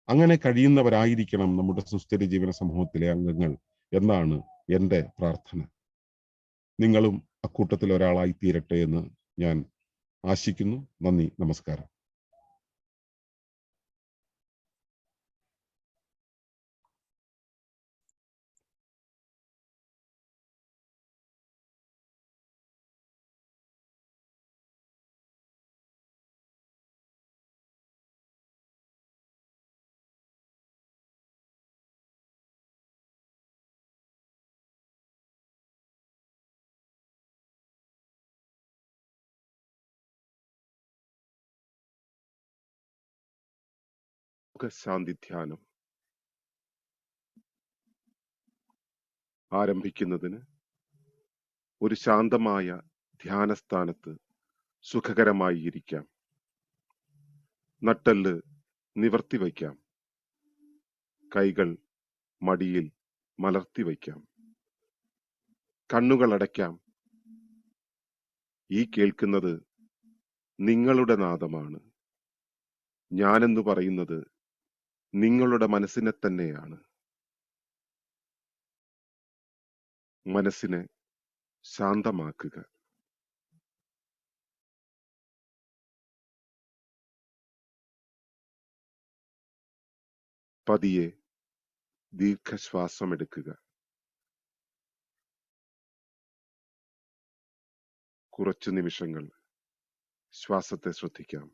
അങ്ങനെ കഴിയുന്നവരായിരിക്കണം നമ്മുടെ സുസ്ഥിര ജീവന സമൂഹത്തിലെ അംഗങ്ങൾ എന്നാണ് എൻ്റെ പ്രാർത്ഥന. നിങ്ങളും അക്കൂട്ടത്തിൽ ഒരാളായി തീരട്ടെ എന്ന് ഞാൻ ആശിക്കുന്നു. നന്ദി, നമസ്കാരം. ശാന്തി ധ്യാനം ആരംഭിക്കുന്നതിന് ഒരു ശാന്തമായ ധ്യാനസ്ഥാനത്ത് സുഖകരമായി ഇരിക്കാം. നട്ടെല്ല് നിവർത്തി വയ്ക്കാം. കൈകൾ മടിയിൽ മലർത്തി വയ്ക്കാം. കണ്ണുകൾ അടയ്ക്കാം. ഈ കേൾക്കുന്നത് നിങ്ങളുടെ നാദമാണ്. ഞാനെന്ന് പറയുന്നത് നിങ്ങളുടെ മനസ്സിനെ തന്നെയാണ്. മനസ്സിനെ ശാന്തമാക്കുക. പതിയെ ദീർഘശ്വാസമെടുക്കുക. കുറച്ചു നിമിഷങ്ങൾ ശ്വാസത്തെ ശ്രദ്ധിക്കാം.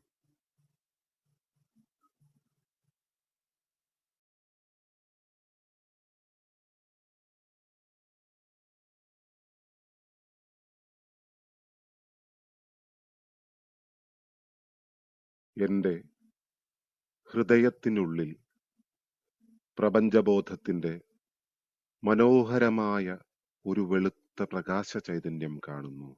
എന്റെ ഹൃദയത്തിനുള്ളിൽ പ്രപഞ്ചബോധത്തിന്റെ മനോഹരമായ ഒരു വെളുത്ത പ്രകാശ ചൈതന്യം കാണുന്നു.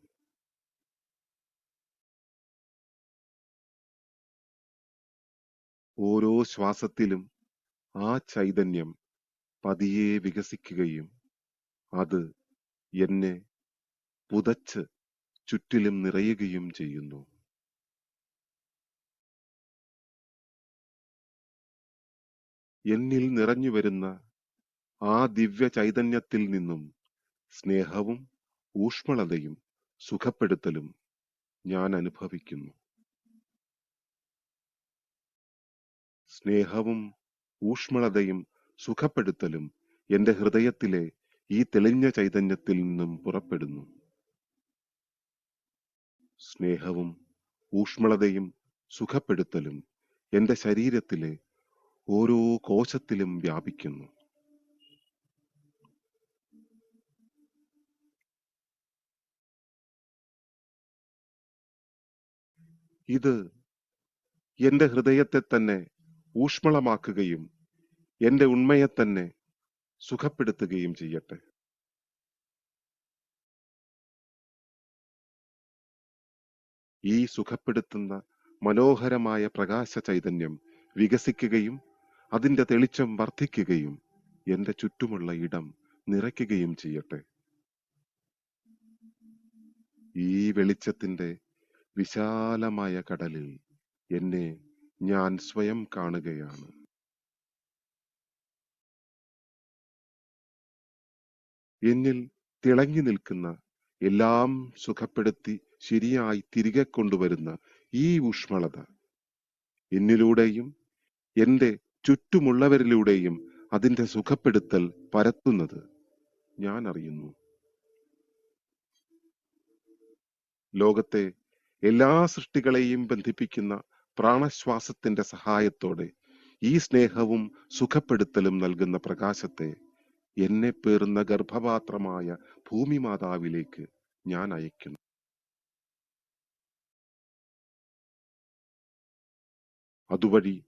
ഓരോ ശ്വാസത്തിലും ആ ചൈതന്യം പതിയെ വികസിക്കുകയും അത് എന്നെ പുതച്ച് ചുറ്റിലും നിറയുകയും ചെയ്യുന്നു. എന്നിൽ നിറഞ്ഞു വരുന്ന ആ ദിവ്യ ചൈതന്യത്തിൽ നിന്നും സ്നേഹവും ഊഷ്മളതയും സുഖപ്പെടുത്തലും ഞാൻ അനുഭവിക്കുന്നു. സ്നേഹവും ഊഷ്മളതയും സുഖപ്പെടുത്തലും എന്റെ ഹൃദയത്തിലെ ഈ തെളിഞ്ഞ ചൈതന്യത്തിൽ നിന്നും പുറപ്പെടുന്നു. സ്നേഹവും ഊഷ്മളതയും സുഖപ്പെടുത്തലും എന്റെ ശരീരത്തിലെ ഓരോ കോശത്തിലും വ്യാപിക്കുന്നു. ഇത് എന്റെ ഹൃദയത്തെ തന്നെ ഊഷ്മളമാക്കുകയും എന്റെ ഉണ്മയെ തന്നെ സുഖപ്പെടുത്തുകയും ചെയ്യട്ടെ. ഈ സുഖപ്പെടുത്തുന്ന മനോഹരമായ പ്രകാശ ചൈതന്യം വികസിക്കുകയും അതിന്റെ തെളിച്ചം വർദ്ധിക്കുകയും എന്റെ ചുറ്റുമുള്ള ഇടം നിറയ്ക്കുകയും ചെയ്യട്ടെ. ഈ വെളിച്ചത്തിന്റെ വിശാലമായ കടലിൽ എന്നെ ഞാൻ സ്വയം കാണുകയാണ്. എന്നിൽ തിളങ്ങി നിൽക്കുന്ന എല്ലാം സുഖപ്പെടുത്തി ശരിയായി തിരികെ കൊണ്ടുവരുന്ന ഈ ഊഷ്മളത എന്നിലൂടെയും എന്റെ ചുറ്റുമുള്ളവരിലൂടെയും അതിന്റെ സുഖപ്പെടുത്തൽ പരത്തുന്നത് ഞാൻ അറിയുന്നു. ലോകത്തെ എല്ലാ സൃഷ്ടികളെയും ബന്ധിപ്പിക്കുന്ന പ്രാണശ്വാസത്തിന്റെ സഹായത്തോടെ ഈ സ്നേഹവും സുഖപ്പെടുത്തലും നൽകുന്ന പ്രകാശത്തെ എന്നെ പേറുന്ന ഗർഭപാത്രമായ ഭൂമി മാതാവിലേക്ക് ഞാൻ അയക്കുന്നു. അതുവഴി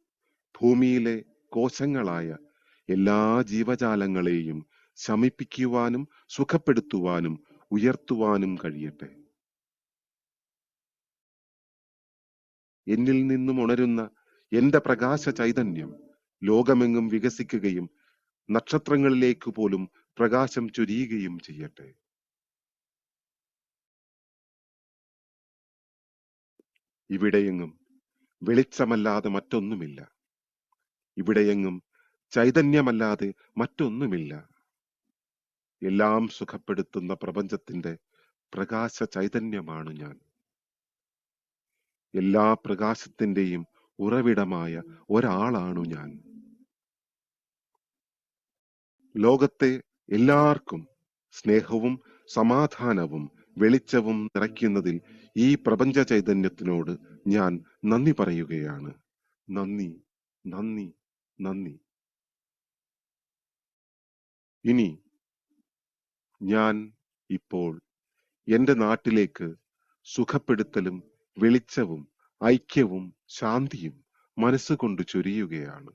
ഭൂമിയിലെ കോശങ്ങളായ എല്ലാ ജീവജാലങ്ങളെയും ശമിപ്പിക്കുവാനും സുഖപ്പെടുത്തുവാനും ഉയർത്തുവാനും കഴിയട്ടെ. എന്നിൽ നിന്നും ഉണരുന്ന എന്റെ പ്രകാശ ചൈതന്യം ലോകമെങ്ങും വികസിക്കുകയും നക്ഷത്രങ്ങളിലേക്ക് പോലും പ്രകാശം ചൊരിയുകയും ചെയ്യട്ടെ. ഇവിടെയെങ്ങും വെളിച്ചമല്ലാതെ മറ്റൊന്നുമില്ല. ഇവിടെയെങ്ങും ചൈതന്യമല്ലാതെ മറ്റൊന്നുമില്ല. എല്ലാം സുഖപ്പെടുത്തുന്ന പ്രപഞ്ചത്തിന്റെ പ്രകാശ ചൈതന്യമാണ് ഞാൻ. എല്ലാ പ്രകാശത്തിന്റെയും ഉറവിടമായ ഒരാളാണു ഞാൻ. ലോകത്തെ എല്ലാവർക്കും സ്നേഹവും സമാധാനവും വെളിച്ചവും നിറയ്ക്കുന്നതിൽ ഈ പ്രപഞ്ച ചൈതന്യത്തിനോട് ഞാൻ നന്ദി പറയുകയാണ്. നന്ദി, നന്ദി, നന്ദി. ഇനി ഞാൻ ഇപ്പോൾ എന്റെ നാട്ടിലേക്ക് സുഖപ്പെടുത്തലും വെളിച്ചവും ഐക്യവും ശാന്തിയും മനസ്സുകൊണ്ട് ചൊരിയുകയാണ്.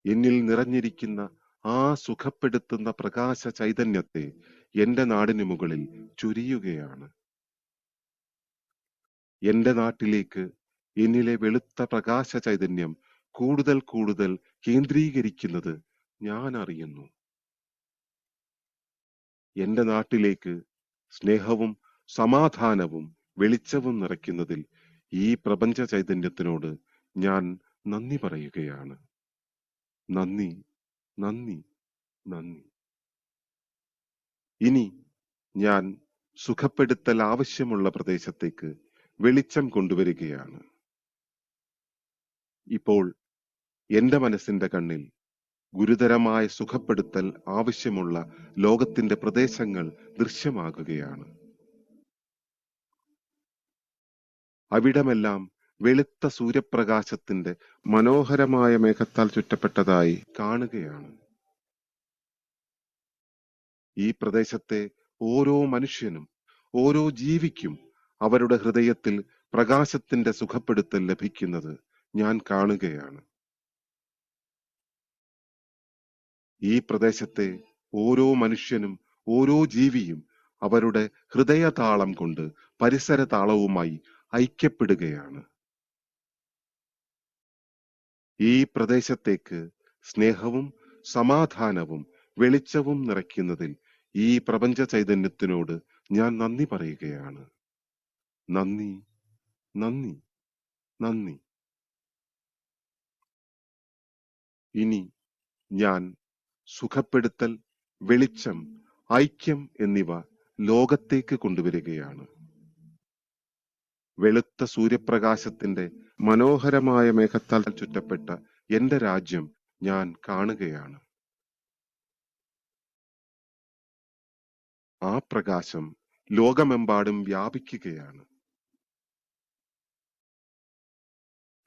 എന്നിൽ നിറഞ്ഞിരിക്കുന്ന ആ സുഖപ്പെടുത്തുന്ന പ്രകാശ ചൈതന്യത്തെ എന്റെ നാടിന് മുകളിൽ ചൊരിയുകയാണ്. എന്റെ നാട്ടിലേക്ക് എന്നിലെ വെളുത്ത പ്രകാശ ചൈതന്യം കൂടുതൽ കൂടുതൽ കേന്ദ്രീകരിക്കുന്നത് ഞാൻ അറിയുന്നു. എന്റെ നാട്ടിലേക്ക് സ്നേഹവും സമാധാനവും വെളിച്ചവും നിറയ്ക്കുന്നതിൽ ഈ പ്രപഞ്ച ചൈതന്യത്തിനോട് ഞാൻ നന്ദി പറയുകയാണ്. നന്ദി, നന്ദി, നന്ദി. ഇനി ഞാൻ സുഖപ്പെടുത്തൽ ആവശ്യമുള്ള പ്രദേശത്തേക്ക് വെളിച്ചം കൊണ്ടുവരികയാണ്. ഇപ്പോൾ എന്റെ മനസ്സിന്റെ കണ്ണിൽ ഗുരുതരമായ സുഖപ്പെടുത്തൽ ആവശ്യമുള്ള ലോകത്തിന്റെ പ്രദേശങ്ങൾ ദൃശ്യമാകുകയാണ്. അവിടമെല്ലാം വെളുത്ത സൂര്യപ്രകാശത്തിന്റെ മനോഹരമായ മേഘത്താൽ ചുറ്റപ്പെട്ടതായി കാണുകയാണ്. ഈ പ്രദേശത്തെ ഓരോ മനുഷ്യനും ഓരോ ജീവിക്കും അവരുടെ ഹൃദയത്തിൽ പ്രകാശത്തിന്റെ സുഖപ്പെടുത്തൽ ലഭിക്കുന്നത് ഞാൻ കാണുകയാണ്. ഈ പ്രദേശത്തെ ഓരോ മനുഷ്യനും ഓരോ ജീവിയും അവരുടെ ഹൃദയതാളം കൊണ്ട് പരിസര താളവുമായി ഐക്യപ്പെടുകയാണ്. ഈ പ്രദേശത്തേക്ക് സ്നേഹവും സമാധാനവും വെളിച്ചവും നിറയ്ക്കുന്നതിൽ ഈ പ്രപഞ്ച ചൈതന്യത്തിനോട് ഞാൻ നന്ദി പറയുകയാണ്. നന്ദി, നന്ദി, നന്ദി. ഇനി ഞാൻ സുഖപ്പെടുത്തൽ, വെളിച്ചം, ഐക്യം എന്നിവ ലോകത്തേക്ക് കൊണ്ടുവരികയാണ്. വെളുത്ത സൂര്യപ്രകാശത്തിന്റെ മനോഹരമായ മേഘത്താൽ ചുറ്റപ്പെട്ട എന്റെ രാജ്യം ഞാൻ കാണുകയാണ്. ആ പ്രകാശം ലോകമെമ്പാടും വ്യാപിക്കുകയാണ്.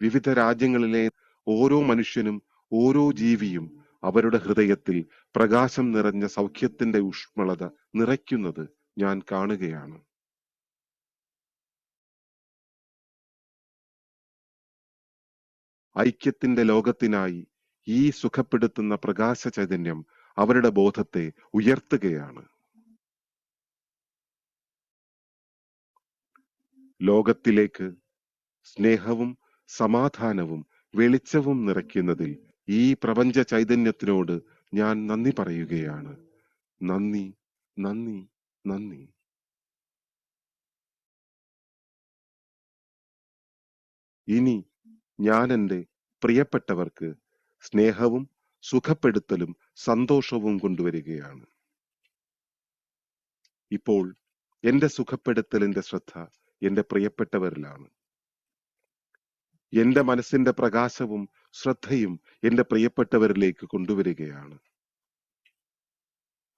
വിവിധ രാജ്യങ്ങളിലെ ഓരോ മനുഷ്യനും ഓരോ ജീവിയും അവരുടെ ഹൃദയത്തിൽ പ്രകാശം നിറഞ്ഞ സൗഖ്യത്തിന്റെ ഊഷ്മളത നിറയ്ക്കുന്നത് ഞാൻ കാണുകയാണ്. ഐക്യത്തിന്റെ ലോകത്തിനായി ഈ സുഖപ്പെടുത്തുന്ന പ്രകാശ ചൈതന്യം അവരുടെ ബോധത്തെ ഉയർത്തുകയാണ്. ലോകത്തിലേക്ക് സ്നേഹവും സമാധാനവും വെളിച്ചവും നിറയ്ക്കുന്നതിൽ ഈ പ്രപഞ്ച ചൈതന്യത്തിനോട് ഞാൻ നന്ദി പറയുകയാണ്. നന്ദി, നന്ദി, നന്ദി. ഇനി ഞാൻ എൻ്റെ പ്രിയപ്പെട്ടവർക്ക് സ്നേഹവും സുഖപ്പെടുത്തലും സന്തോഷവും കൊണ്ടുവരികയാണ്. ഇപ്പോൾ എന്റെ സുഖപ്പെടുത്തലിന്റെ ശ്രദ്ധ എന്റെ പ്രിയപ്പെട്ടവരിലാണ്. എന്റെ മനസ്സിന്റെ പ്രകാശവും ശ്രദ്ധയും എന്റെ പ്രിയപ്പെട്ടവരിലേക്ക് കൊണ്ടുവരികയാണ്.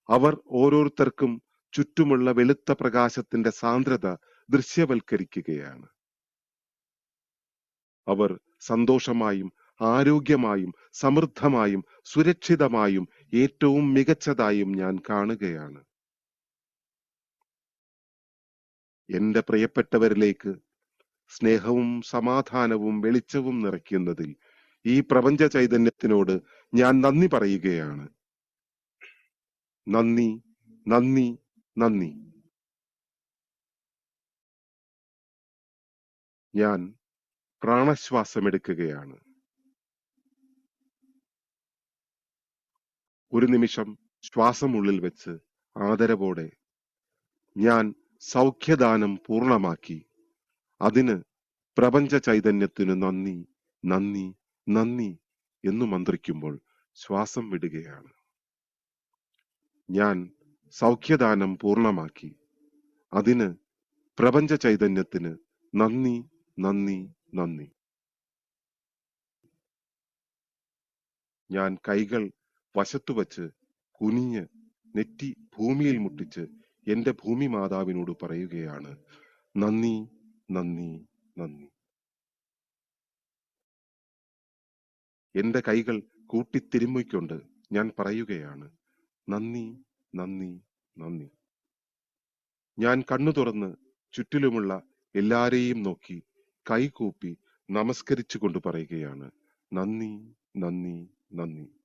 അവർ ഓരോരുത്തർക്കും ചുറ്റുമുള്ള വെളുത്ത പ്രകാശത്തിന്റെ സാന്ദ്രത ദൃശ്യവൽക്കരിക്കുകയാണ്. അവർ സന്തോഷമായും ആരോഗ്യമായും സമൃദ്ധമായും സുരക്ഷിതമായും ഏറ്റവും മികച്ചതായും ഞാൻ കാണുകയാണ്. എന്റെ പ്രിയപ്പെട്ടവരിലേക്ക് സ്നേഹവും സമാധാനവും വെളിച്ചവും നിറയ്ക്കുന്നതിൽ ഈ പ്രപഞ്ച ചൈതന്യത്തിനോട് ഞാൻ നന്ദി പറയുകയാണ്. നന്ദി, നന്ദി, നന്ദി. ഞാൻ പ്രാണശ്വാസമെടുക്കുകയാണ്. ഒരു നിമിഷം ശ്വാസം ഉള്ളിൽ വെച്ച് ആദരവോടെ ഞാൻ സൗഖ്യദാനം പൂർണ്ണമാക്കി. അതിന് പ്രപഞ്ച ചൈതന്യത്തിന് നന്ദി, നന്ദി, നന്ദി എന്നു മന്ത്രിക്കുമ്പോൾ ശ്വാസം വിടുകയാണ്. ഞാൻ സൗഖ്യദാനം പൂർണ്ണമാക്കി. അതിന് പ്രപഞ്ച ചൈതന്യത്തിന് നന്ദി, നന്ദി, നന്ദി. ഞാൻ കൈകൾ വശത്തുവച്ച് കുനിഞ്ഞ് നെറ്റി ഭൂമിയിൽ മുട്ടിച്ച് എന്റെ ഭൂമി മാതാവിനോട് പറയുകയാണ്. നന്ദി, നന്ദി, നന്ദി. എന്റെ കൈകൾ കൂട്ടിത്തിരുമ്മിക്കൊണ്ട് ഞാൻ പറയുകയാണ്. നന്ദി, നന്ദി, നന്ദി. ഞാൻ കണ്ണു തുറന്ന് ചുറ്റിലുമുള്ള എല്ലാരെയും നോക്കി കൈകൂപ്പി നമസ്കരിച്ചുകൊണ്ട് പറയുകയാണ്. നന്ദി, നന്ദി, നന്ദി.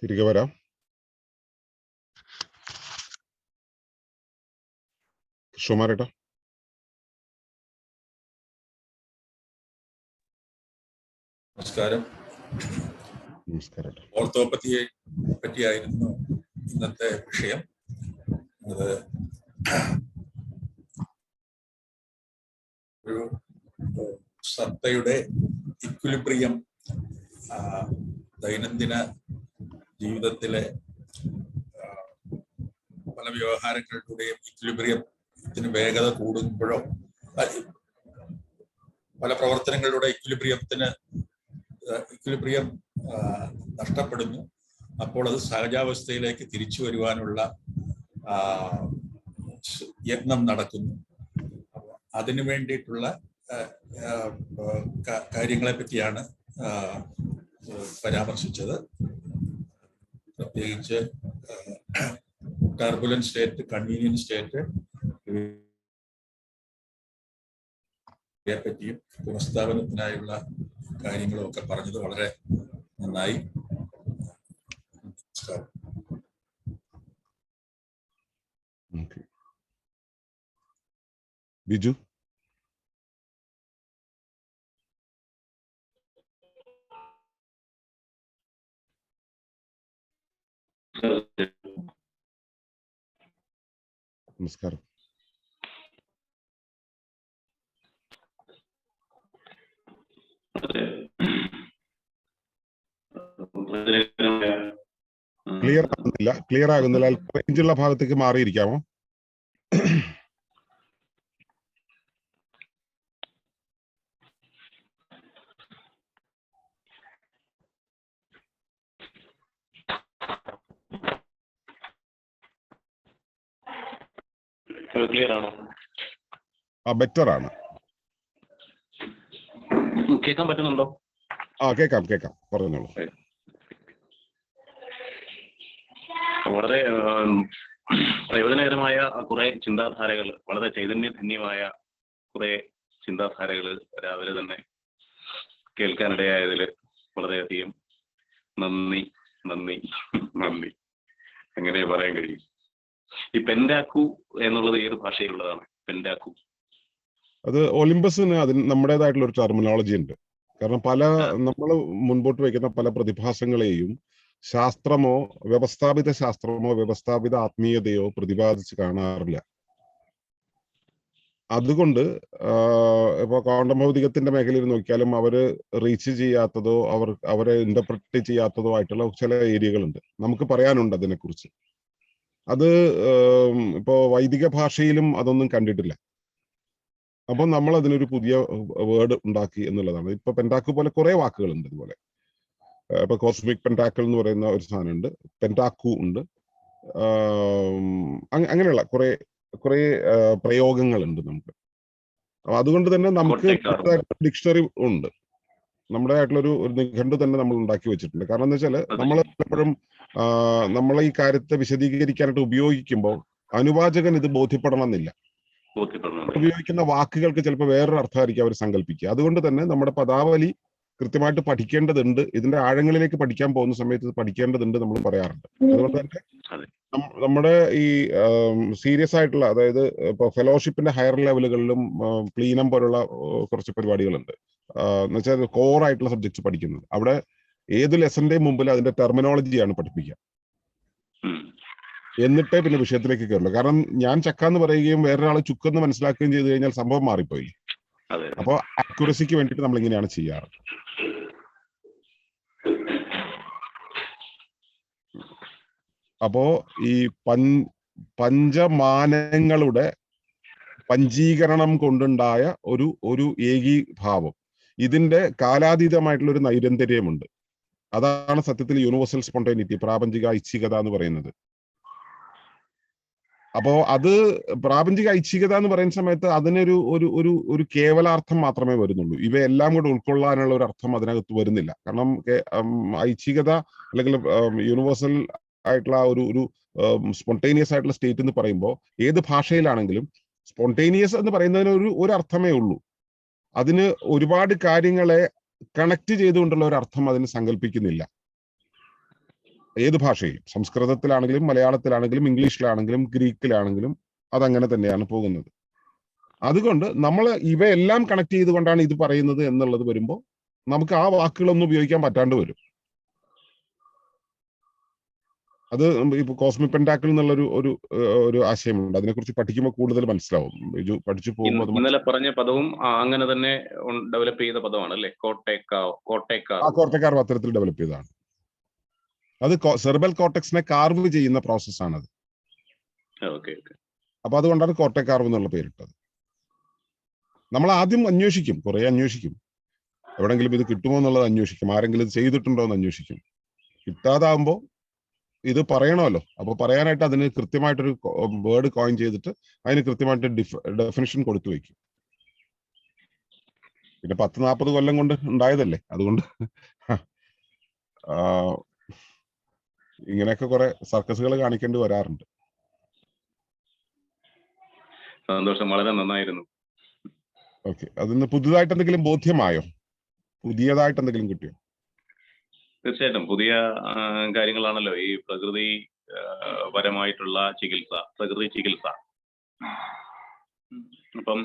തിരികെ വരാം. കൃഷ്ണകുമാരേട്ടാ. നമസ്കാരം. നമസ്കാരം. ഓർത്തോപ്പതിയെ പറ്റിയായിരുന്നു ഇന്നത്തെ വിഷയം. അത് ഒരു സത്തയുടെ ഇക്വിലിബ്രിയം, ദൈനംദിന ജീവിതത്തിലെ പല വ്യവഹാരങ്ങളുടെയും ഇക്വിലിബ്രിയത്തിന് വേഗത കൂടുമ്പോഴോ പല പ്രവർത്തനങ്ങളുടെ ഇക്വിലിബ്രിയം നഷ്ടപ്പെടുന്നു. അപ്പോൾ അത് സഹജാവസ്ഥയിലേക്ക് തിരിച്ചു വരുവാനുള്ള യത്നം നടക്കുന്നു. അതിനു വേണ്ടിയിട്ടുള്ള കാര്യങ്ങളെ പറ്റിയാണ് പരാമർശിച്ചത്. പ്രത്യേകിച്ച് ടർബുലന്റ് സ്റ്റേറ്റ്, കൺവീനിയന്റ് സ്റ്റേറ്റ് പറ്റിയും പുനഃസ്ഥാപനത്തിനായുള്ള കാര്യങ്ങളും ഒക്കെ പറഞ്ഞത് വളരെ നന്നായി. നമസ്കാരം. ബിജു? നമസ്കാരം. ക്ലിയർ ആകുന്നില്ല. റേഞ്ചുള്ള ഭാഗത്തേക്ക് മാറിയിരിക്കാമോ? ബെറ്റർ ആണ്. കേൾക്കാൻ പറ്റുന്നുണ്ടോ? കേൾക്കാം പറഞ്ഞോളൂ. വളരെ പ്രയോജനകരമായ കുറെ ചിന്താധാരകൾ, വളരെ ചൈതന്യധന്യമായ കുറെ ചിന്താധാരകൾ രാവിലെ തന്നെ കേൾക്കാനിടയായതിൽ വളരെയധികം നന്ദി എങ്ങനെ പറയാൻ കഴിയും. ഈ പെൻഡാക്കു എന്നുള്ളത് ഏത് ഭാഷയിലുള്ളതാണ്? പെൻഡാക്കു അത് ഒളിമ്പസിന് അതിന് നമ്മുടേതായിട്ടുള്ള ഒരു ടെർമിനോളജി ഉണ്ട്. കാരണം നമ്മൾ മുൻപോട്ട് വയ്ക്കുന്ന പല പ്രതിഭാസങ്ങളെയും ശാസ്ത്രമോ വ്യവസ്ഥാപിത ആത്മീയതയോ പ്രതിപാദിച്ച് കാണാറില്ല. അതുകൊണ്ട് ഇപ്പൊ ക്വാണ്ടം ഭൗതികത്തിന്റെ മേഖലയിൽ നോക്കിയാലും അവര് റീച്ച് ചെയ്യാത്തതോ അവരെ ഇന്റർപ്രറ്റ് ചെയ്യാത്തതോ ആയിട്ടുള്ള ചില ഏരിയകളുണ്ട്. നമുക്ക് പറയാനുണ്ട് അതിനെക്കുറിച്ച്. അത് ഇപ്പോ വൈദിക ഭാഷയിലും അതൊന്നും കണ്ടിട്ടില്ല. അപ്പൊ നമ്മൾ അതിനൊരു പുതിയ വേർഡ് ഉണ്ടാക്കി എന്നുള്ളതാണ്. ഇപ്പൊ പെൻടാക്കു പോലെ കുറെ വാക്കുകളുണ്ട് ഇതുപോലെ. ഇപ്പൊ കോസ്മിക് പെൻടാക്കിൾ എന്ന് പറയുന്ന ഒരു സാധനമുണ്ട്, പെൻടാക്കു ഉണ്ട്, അങ്ങനെയുള്ള കുറെ പ്രയോഗങ്ങളുണ്ട് നമുക്ക്. അപ്പൊ അതുകൊണ്ട് തന്നെ നമുക്ക് ഡിക്ഷണറി ഉണ്ട്, നമ്മുടേതായിട്ടുള്ള ഒരു നിഘണ്ടു തന്നെ നമ്മൾ ഉണ്ടാക്കി വെച്ചിട്ടുണ്ട്. കാരണം എന്താ വെച്ചാൽ നമ്മൾ എപ്പോഴും നമ്മളെ ഈ കാര്യത്തെ വിശദീകരിക്കാനായിട്ട് ഉപയോഗിക്കുമ്പോൾ അനുവാചകൻ ഇത് ബോധ്യപ്പെടണം എന്നില്ല. ഉപയോഗിക്കുന്ന വാക്കുകൾക്ക് ചിലപ്പോൾ വേറൊരു അർത്ഥമായിരിക്കും അവർ സങ്കല്പിക്കുക. അതുകൊണ്ട് തന്നെ നമ്മുടെ പദാവലി കൃത്യമായിട്ട് പഠിക്കേണ്ടതുണ്ട്. ഇതിന്റെ ആഴങ്ങളിലേക്ക് പഠിക്കാൻ പോകുന്ന സമയത്ത് ഇത് പഠിക്കേണ്ടതുണ്ട് നമ്മൾ പറയാറുണ്ട്. അതുകൊണ്ട് തന്നെ നമ്മുടെ ഈ സീരിയസ് ആയിട്ടുള്ള, അതായത് ഇപ്പൊ ഫെലോഷിപ്പിന്റെ ഹയർ ലെവലുകളിലും പ്ലീനം പോലുള്ള കുറച്ച് പരിപാടികളുണ്ട്. എന്ന് വെച്ചാൽ കോർ ആയിട്ടുള്ള സബ്ജക്ട്സ് പഠിക്കുന്നത്. അവിടെ ഏത് ലെസന്റെയും മുമ്പിൽ അതിന്റെ ടെർമിനോളജിയാണ് പഠിപ്പിക്കുക. എന്നിട്ടേ പിന്നെ വിഷയത്തിലേക്ക് കയറുള്ളൂ. കാരണം ഞാൻ ചക്കാന്ന് പറയുകയും വേറൊരാൾ ചുക്കെന്ന് മനസ്സിലാക്കുകയും ചെയ്തു കഴിഞ്ഞാൽ സംഭവം മാറിപ്പോയി. അപ്പൊ അക്യുറസിക്ക് വേണ്ടിയിട്ട് നമ്മൾ ഇങ്ങനെയാണ് ചെയ്യാറ്. അപ്പോ ഈ പഞ്ചമാനങ്ങളുടെ പഞ്ചീകരണം കൊണ്ടുണ്ടായ ഒരു ഏകീഭാവം, ഇതിന്റെ കാലാതീതമായിട്ടുള്ള ഒരു നൈരന്തര്യമുണ്ട്. അതാണ് സത്യത്തിൽ യൂണിവേഴ്സൽ സ്പോണ്ടേനിറ്റി, പ്രാപഞ്ചിക ഐച്ഛികത എന്ന് പറയുന്നത്. അപ്പോ അത് പ്രാപഞ്ചിക ഐച്ഛികത എന്ന് പറയുന്ന സമയത്ത് അതിനൊരു ഒരു കേവലാർത്ഥം മാത്രമേ വരുന്നുള്ളൂ. ഇവയെല്ലാം കൂടെ ഉൾക്കൊള്ളാനുള്ള ഒരു അർത്ഥം അതിനകത്ത് വരുന്നില്ല. കാരണം ഐച്ഛികത അല്ലെങ്കിൽ യൂണിവേഴ്സൽ ആയിട്ടുള്ള ഒരു സ്പോണ്ടേനിയസ് ആയിട്ടുള്ള സ്റ്റേറ്റ് എന്ന് പറയുമ്പോൾ ഏത് ഭാഷയിലാണെങ്കിലും സ്പോണ്ടേനിയസ് എന്ന് പറയുന്നതിന് ഒരു അർത്ഥമേ ഉള്ളൂ. അതിന് ഒരുപാട് കാര്യങ്ങളെ കണക്ട് ചെയ്തുകൊണ്ടുള്ള ഒരു അർത്ഥം അതിന് സങ്കല്പിക്കുന്നില്ല. ഏത് ഭാഷയിലും, സംസ്കൃതത്തിലാണെങ്കിലും മലയാളത്തിലാണെങ്കിലും ഇംഗ്ലീഷിലാണെങ്കിലും ഗ്രീക്കിലാണെങ്കിലും അതങ്ങനെ തന്നെയാണ് പോകുന്നത്. അതുകൊണ്ട് നമ്മൾ ഇവയെല്ലാം കണക്ട് ചെയ്തുകൊണ്ടാണ് ഇത് പറയുന്നത് എന്നുള്ളത് വരുമ്പോൾ നമുക്ക് ആ വാക്കുകളൊന്നും ഉപയോഗിക്കാൻ പറ്റാണ്ട് വരും. അത് ഇപ്പൊ കോസ്മിക് പെൻടാക്കിൾ എന്നുള്ള ഒരു ആശയമുണ്ട്. അതിനെക്കുറിച്ച് പഠിക്കുമ്പോൾ കൂടുതൽ മനസ്സിലാവും. പഠിച്ചു പോകുമ്പോൾ ഇന്നലെ പറഞ്ഞ പദവും അങ്ങനെ തന്നെ ഡെവലപ്പ് ചെയ്ത പദമാണ് അല്ലേ? കോർട്ടേക്കാർ അത്തരത്തിൽ ഡെവലപ്പ് ചെയ്തതാണ്. അത് സെർബൽ കോർട്ടെക്സിനെ കാർവ് ചെയ്യുന്ന പ്രോസസ്സാണത്. അപ്പൊ അതുകൊണ്ടാണ് കോർട്ടേക്കാർവ് എന്നുള്ള പേരിട്ടത്. നമ്മൾ ആദ്യം അന്വേഷിക്കും, കുറെ അന്വേഷിക്കും, എവിടെങ്കിലും ഇത് കിട്ടുമോ എന്നുള്ളത് അന്വേഷിക്കും, ആരെങ്കിലും ഇത് ചെയ്തിട്ടുണ്ടോ എന്ന് അന്വേഷിക്കും. കിട്ടാതാവുമ്പോൾ ഇത് പറയണമല്ലോ, അപ്പൊ പറയാനായിട്ട് അതിന് കൃത്യമായിട്ടൊരു വേർഡ് കോയിൻ ചെയ്തിട്ട് അതിന് കൃത്യമായിട്ട് ഡെഫിനിഷൻ കൊടുത്തു വയ്ക്കും. പിന്നെ 10-40 കൊല്ലം കൊണ്ട് ഉണ്ടായതല്ലേ, അതുകൊണ്ട് ഇങ്ങനെയൊക്കെ കുറെ സർക്കസുകൾ കാണിക്കേണ്ടി വരാറുണ്ട്. സന്തോഷം, വളരെ നന്നായിരുന്നു. ഓക്കെ, അതിന് പുതുതായിട്ട് എന്തെങ്കിലും ബോധ്യമായോ? പുതിയതായിട്ട് എന്തെങ്കിലും കിട്ടിയോ? തീർച്ചയായിട്ടും പുതിയ കാര്യങ്ങളാണല്ലോ ഈ പ്രകൃതി പരമായിട്ടുള്ള ചികിത്സ, പ്രകൃതി ചികിത്സ. അപ്പം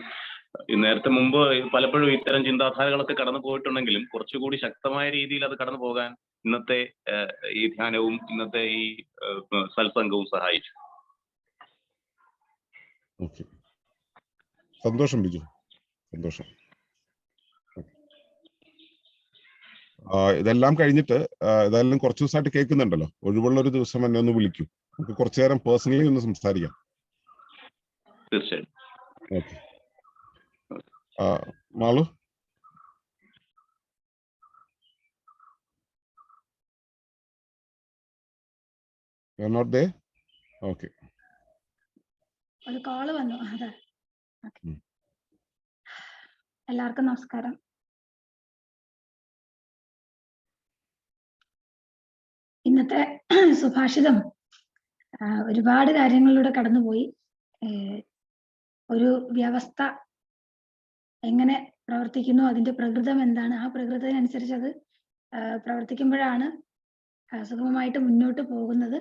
നേരത്തെ മുമ്പ് പലപ്പോഴും ഇത്തരം ചിന്താധാരകളൊക്കെ കടന്നു പോയിട്ടുണ്ടെങ്കിലും കുറച്ചുകൂടി ശക്തമായ രീതിയിൽ അത് കടന്നു പോകാൻ ഇന്നത്തെ ഈ ധ്യാനവും ഇന്നത്തെ ഈ സത്സംഗവും സഹായിച്ചു. ഓക്കെ, സന്തോഷം ബിജു, സന്തോഷം. ഇതെല്ലാം കഴിഞ്ഞിട്ട് ഇതെല്ലാം കുറച്ച് ദിവസമായിട്ട് കേൾക്കുന്നുണ്ടല്ലോ, ഒഴിവുള്ള ഒരു ദിവസം എന്നെ ഒന്ന് വിളിക്കൂ, നമുക്ക് കുറച്ചു നേരം പേഴ്സണലി ഒന്ന് സംസാരിക്കാം. തീർച്ചയായും. ഓക്കെ, മാളു. നോട്ട് ദേ. ഓക്കെ, ഒരു കോള് വന്നു. അതെ, എല്ലാവർക്കും നമസ്കാരം. ഇന്നത്തെ സുഭാഷിതം ഒരുപാട് കാര്യങ്ങളിലൂടെ കടന്നുപോയി. ഒരു വ്യവസ്ഥ എങ്ങനെ പ്രവർത്തിക്കുന്നു, അതിന്റെ പ്രകൃതം എന്താണ്, ആ പ്രകൃതത്തിനനുസരിച്ച് അത് പ്രവർത്തിക്കുമ്പോഴാണ് സുഗമമായിട്ട് മുന്നോട്ട് പോകുന്നത്.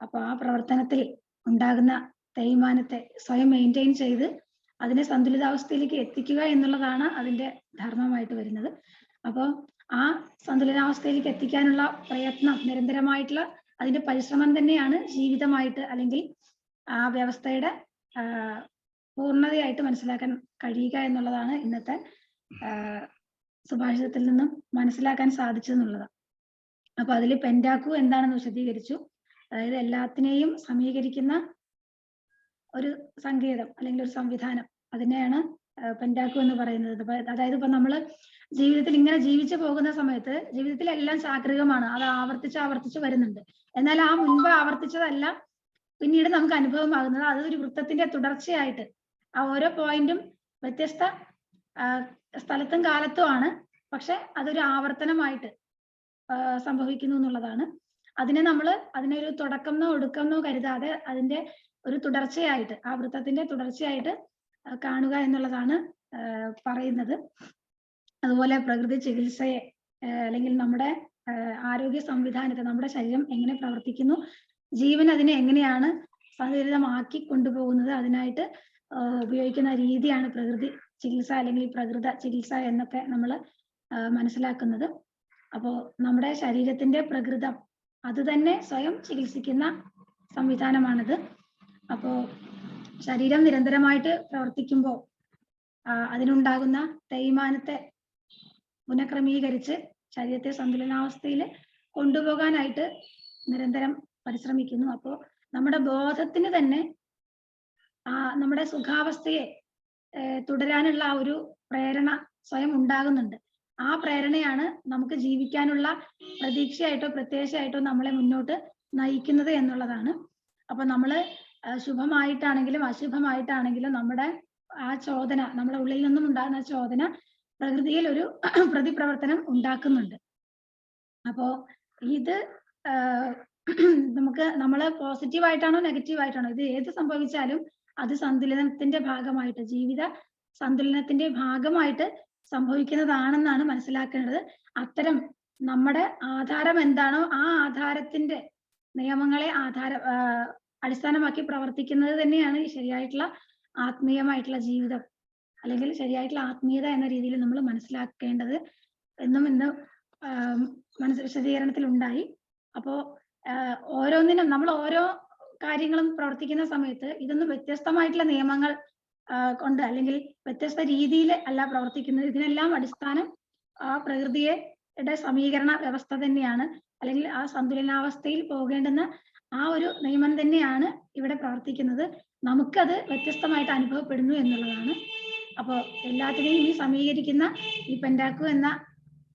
അപ്പൊ ആ പ്രവർത്തനത്തിൽ ഉണ്ടാകുന്ന തേയ്മാനത്തെ സ്വയം മെയിൻറ്റെയിൻ ചെയ്ത് അതിനെ സന്തുലിതാവസ്ഥയിലേക്ക് എത്തിക്കുക എന്നുള്ളതാണ് അതിന്റെ ധർമ്മമായിട്ട് വരുന്നത്. അപ്പോൾ ആ സന്തുലിതാവസ്ഥയിലേക്ക് എത്തിക്കാനുള്ള പ്രയത്നം, നിരന്തരമായിട്ടുള്ള അതിന്റെ പരിശ്രമം തന്നെയാണ് ജീവിതമായിട്ട് അല്ലെങ്കിൽ ആ വ്യവസ്ഥയുടെ പൂർണ്ണതയായിട്ട് മനസ്സിലാക്കാൻ കഴിയുക എന്നുള്ളതാണ് ഇന്നത്തെ സുഭാഷിതത്തിൽ നിന്നും മനസ്സിലാക്കാൻ സാധിച്ചതെന്നുള്ളതാണ്. അപ്പൊ അതിൽ പെൻഡാക്കു എന്താണെന്ന് വിശദീകരിച്ചു. അതായത് എല്ലാത്തിനെയും സമീകരിക്കുന്ന ഒരു സങ്കേതം അല്ലെങ്കിൽ ഒരു സംവിധാനം, അതിനെയാണ് പെൻഡാക്കു എന്ന് പറയുന്നത്. അതായത് ഇപ്പൊ നമ്മള് ജീവിതത്തിൽ ഇങ്ങനെ ജീവിച്ചു പോകുന്ന സമയത്ത് ജീവിതത്തിൽ എല്ലാം ചാക്രികമാണ്, അത് ആവർത്തിച്ച് വരുന്നുണ്ട്. എന്നാൽ ആ മുൻപ് ആവർത്തിച്ചതെല്ലാം പിന്നീട് നമുക്ക് അനുഭവമാകുന്നത് അത് ഒരു വൃത്തത്തിന്റെ തുടർച്ചയായിട്ട്, ആ ഓരോ പോയിന്റും വ്യത്യസ്ത സ്ഥലത്തും കാലത്തുമാണ്, പക്ഷെ അതൊരു ആവർത്തനമായിട്ട് സംഭവിക്കുന്നു എന്നുള്ളതാണ്. അതിനെ ഒരു തുടക്കമെന്നോ ഒടുക്കമെന്നോ കരുതാതെ അതിന്റെ ഒരു തുടർച്ചയായിട്ട്, ആ വൃത്തത്തിന്റെ തുടർച്ചയായിട്ട് കാണുക എന്നുള്ളതാണ് പറയുന്നത്. അതുപോലെ പ്രകൃതി ചികിത്സയെ അല്ലെങ്കിൽ നമ്മുടെ ആരോഗ്യ സംവിധാനത്തെ, നമ്മുടെ ശരീരം എങ്ങനെ പ്രവർത്തിക്കുന്നു, ജീവൻ അതിനെ എങ്ങനെയാണ് സന്തുലിതമാക്കി കൊണ്ടുപോകുന്നത്, അതിനായിട്ട് ഉപയോഗിക്കുന്ന രീതിയാണ് പ്രകൃതി ചികിത്സ അല്ലെങ്കിൽ പ്രകൃത ചികിത്സ എന്നൊക്കെ നമ്മൾ മനസ്സിലാക്കുന്നത്. അപ്പോൾ നമ്മുടെ ശരീരത്തിന്റെ പ്രകൃതം അത് തന്നെ സ്വയം ചികിത്സിക്കുന്ന സംവിധാനമാണിത്. അപ്പോൾ ശരീരം നിരന്തരമായിട്ട് പ്രവർത്തിക്കുമ്പോൾ അതിനുണ്ടാകുന്ന തേയ്മാനത്തെ പുനഃക്രമീകരിച്ച് ശരീരത്തെ സന്തുലനാവസ്ഥയിൽ കൊണ്ടുപോകാനായിട്ട് നിരന്തരം പരിശ്രമിക്കുന്നു. അപ്പോൾ നമ്മുടെ ബോധത്തിന് തന്നെ നമ്മുടെ സുഖാവസ്ഥയെ തുടരാനുള്ള ആ ഒരു പ്രേരണ സ്വയം ഉണ്ടാകുന്നുണ്ട്. ആ പ്രേരണയാണ് നമുക്ക് ജീവിക്കാനുള്ള പ്രതീക്ഷയായിട്ടോ പ്രത്യാശയായിട്ടോ നമ്മളെ മുന്നോട്ട് നയിക്കുന്നത് എന്നുള്ളതാണ്. അപ്പൊ നമ്മള് ശുഭമായിട്ടാണെങ്കിലും അശുഭമായിട്ടാണെങ്കിലും നമ്മുടെ ആ ചോദന, നമ്മുടെ ഉള്ളിൽ നിന്നും ഉണ്ടാകുന്ന ചോദന പ്രകൃതിയിൽ ഒരു പ്രതിപ്രവർത്തനം ഉണ്ടാക്കുന്നുണ്ട്. അപ്പോ ഇത് നമ്മള് പോസിറ്റീവായിട്ടാണോ നെഗറ്റീവായിട്ടാണോ, ഇത് ഏത് സംഭവിച്ചാലും അത് സന്തുലനത്തിന്റെ ഭാഗമായിട്ട്, ജീവിത സന്തുലനത്തിന്റെ ഭാഗമായിട്ട് സംഭവിക്കുന്നതാണെന്നാണ് മനസ്സിലാക്കേണ്ടത്. അത്തരം നമ്മുടെ ആധാരം എന്താണോ ആ ആധാരത്തിന്റെ നിയമങ്ങളെ അടിസ്ഥാനമാക്കി പ്രവർത്തിക്കുന്നത് തന്നെയാണ് ഈ ശരിയായിട്ടുള്ള ആത്മീയമായിട്ടുള്ള ജീവിതം അല്ലെങ്കിൽ ശരിയായിട്ടുള്ള ആത്മീയത എന്ന രീതിയിൽ നമ്മൾ മനസ്സിലാക്കേണ്ടത് എന്നും വിശദീകരണത്തിൽ ഉണ്ടായി. അപ്പോ ഓരോന്നിനും നമ്മൾ ഓരോ കാര്യങ്ങളും പ്രവർത്തിക്കുന്ന സമയത്ത് ഇതൊന്നും വ്യത്യസ്തമായിട്ടുള്ള നിയമങ്ങൾ കൊണ്ട് അല്ലെങ്കിൽ വ്യത്യസ്ത രീതിയിൽ അല്ല പ്രവർത്തിക്കുന്നത്. ഇതിനെല്ലാം അടിസ്ഥാനം ആ പ്രകൃതിയുടെ സമീകരണ വ്യവസ്ഥ തന്നെയാണ്, അല്ലെങ്കിൽ ആ സന്തുലനാവസ്ഥയിൽ പോകേണ്ടുന്ന ആ ഒരു നിയമം തന്നെയാണ് ഇവിടെ പ്രവർത്തിക്കുന്നത്. നമുക്കത് വ്യത്യസ്തമായിട്ട് അനുഭവപ്പെടുന്നു എന്നുള്ളതാണ്. അപ്പോൾ എല്ലാത്തിനെയും ഈ സമീകരിക്കുന്ന ഈ പെൻഡാക്കു എന്ന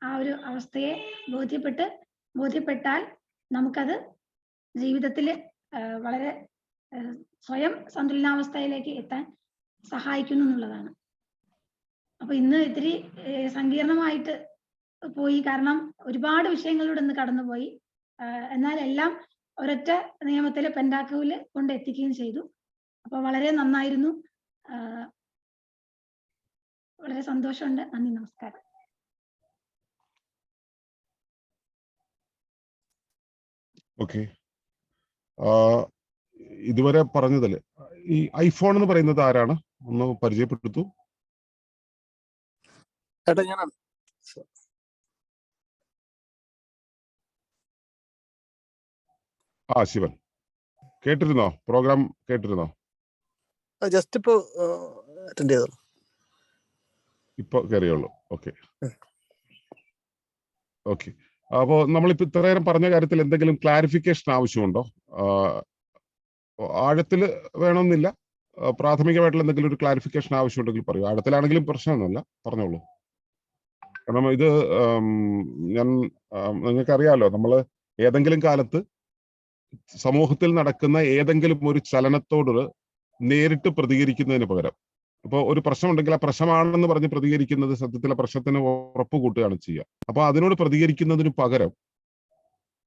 ആ ഒരു അവസ്ഥയെ ബോധ്യപ്പെട്ടാൽ നമുക്കത് ജീവിതത്തിൽ വളരെ സ്വയം സന്തുലനാവസ്ഥയിലേക്ക് എത്താൻ സഹായിക്കുന്നു എന്നുള്ളതാണ്. അപ്പൊ ഇന്ന് ഇത്തിരി സങ്കീർണമായിട്ട് പോയി, കാരണം ഒരുപാട് വിഷയങ്ങളിലൂടെ ഇന്ന് കടന്നുപോയി. എന്നാൽ എല്ലാം ഒരൊറ്റ നിയമത്തിലെ പെന്റാക്കോവില് കൊണ്ട് എത്തിക്കുകയും ചെയ്തു. അപ്പൊ വളരെ നന്നായിരുന്നു. വളരെ സന്തോഷമുണ്ട്. നന്ദി, നമസ്കാരം. ഓക്കെ, ഇതുവരെ പറഞ്ഞതിൽ ഈ ഐഫോൺ എന്ന് പറയുന്നത് ആരാണ്? ഒന്ന് പരിചയപ്പെടുത്തു. ഞാനാണ്. ശിവൻ, കേട്ടിരുന്നോ? പ്രോഗ്രാം കേട്ടിരുന്നോ? ജസ്റ്റ് ഇപ്പോ അറ്റൻഡ് ചെയ്തോളൂ. ഇപ്പൊ കയറിയുള്ളൂ. Okay okay. അപ്പോ നമ്മളിപ്പോ ഇത്രയേരം പറഞ്ഞ കാര്യത്തിൽ എന്തെങ്കിലും ക്ലാരിഫിക്കേഷൻ ആവശ്യമുണ്ടോ? ആഴത്തിൽ വേണമെന്നില്ല, പ്രാഥമികമായിട്ടുള്ള എന്തെങ്കിലും ഒരു ക്ലാരിഫിക്കേഷൻ ആവശ്യമുണ്ടെങ്കിൽ പറയൂ. ആഴത്തിലാണെങ്കിലും പ്രശ്നമൊന്നുമില്ല, പറഞ്ഞോളൂ. കാരണം ഇത് നിങ്ങൾക്കറിയാലോ, നമ്മൾ ഏതെങ്കിലും കാലത്ത് സമൂഹത്തിൽ നടക്കുന്ന ഏതെങ്കിലും ഒരു ചലനത്തോട് നേരിട്ട് പ്രതികരിക്കുന്നതിന് പകരം, അപ്പോൾ ഒരു പ്രശ്നമുണ്ടെങ്കിൽ ആ പ്രശ്നമാണെന്ന് പറഞ്ഞ് പ്രതികരിക്കുന്നത് സത്യത്തിൽ ആ പ്രശ്നത്തിന് ഉറപ്പ് കൂട്ടുകയാണ് ചെയ്യുക. അപ്പൊ അതിനോട് പ്രതികരിക്കുന്നതിന് പകരം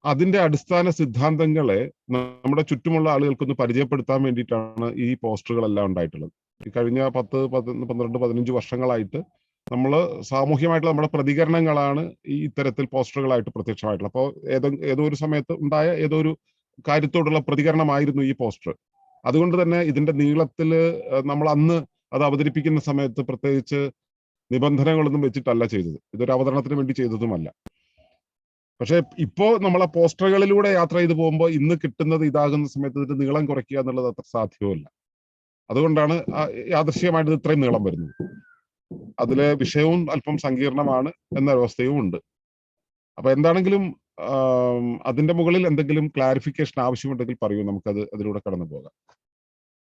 അതിന്റെ അടിസ്ഥാന സിദ്ധാന്തങ്ങളെ നമ്മുടെ ചുറ്റുമുള്ള ആളുകൾക്കൊന്ന് പരിചയപ്പെടുത്താൻ വേണ്ടിയിട്ടാണ് ഈ പോസ്റ്ററുകളെല്ലാം ഉണ്ടായിട്ടുള്ളത്. ഈ കഴിഞ്ഞ 10, 12, 15 വർഷങ്ങളായിട്ട് നമ്മൾ സാമൂഹ്യമായിട്ടുള്ള നമ്മുടെ പ്രതികരണങ്ങളാണ് ഈ ഇത്തരത്തിൽ പോസ്റ്ററുകളായിട്ട് പ്രത്യക്ഷമായിട്ടുള്ളത്. അപ്പോൾ ഏതോ ഒരു സമയത്ത് ഉണ്ടായ ഏതോ ഒരു കാര്യത്തോടുള്ള പ്രതികരണമായിരുന്നു ഈ പോസ്റ്റർ. അതുകൊണ്ട് തന്നെ ഇതിന്റെ നീളത്തിൽ നമ്മൾ അന്ന് അത് അവതരിപ്പിക്കുന്ന സമയത്ത് പ്രത്യേകിച്ച് നിബന്ധനകളൊന്നും വെച്ചിട്ടല്ല ചെയ്തത്. ഇതൊരു അവതരണത്തിന് വേണ്ടി ചെയ്തതുമല്ല. പക്ഷെ ഇപ്പോ നമ്മളെ പോസ്റ്ററുകളിലൂടെ യാത്ര ചെയ്ത് പോകുമ്പോൾ ഇന്ന് കിട്ടുന്നത് ഇതാകുന്ന സമയത്ത് ഇതിന്റെ നീളം കുറയ്ക്കുക എന്നുള്ളത് അത്ര സാധ്യമല്ല. അതുകൊണ്ടാണ് യാദൃശ്യമായിട്ട് ഇത്രയും നീളം വരുന്നത്. അതിലെ വിഷയവും അല്പം സങ്കീർണമാണ് എന്നൊരവസ്ഥയും ഉണ്ട്. അപ്പൊ എന്താണെങ്കിലും അതിന്റെ മുകളിൽ എന്തെങ്കിലും ക്ലാരിഫിക്കേഷൻ ആവശ്യമുണ്ടെങ്കിൽ പറയൂ, നമുക്കത് അതിലൂടെ കടന്നു പോകാം.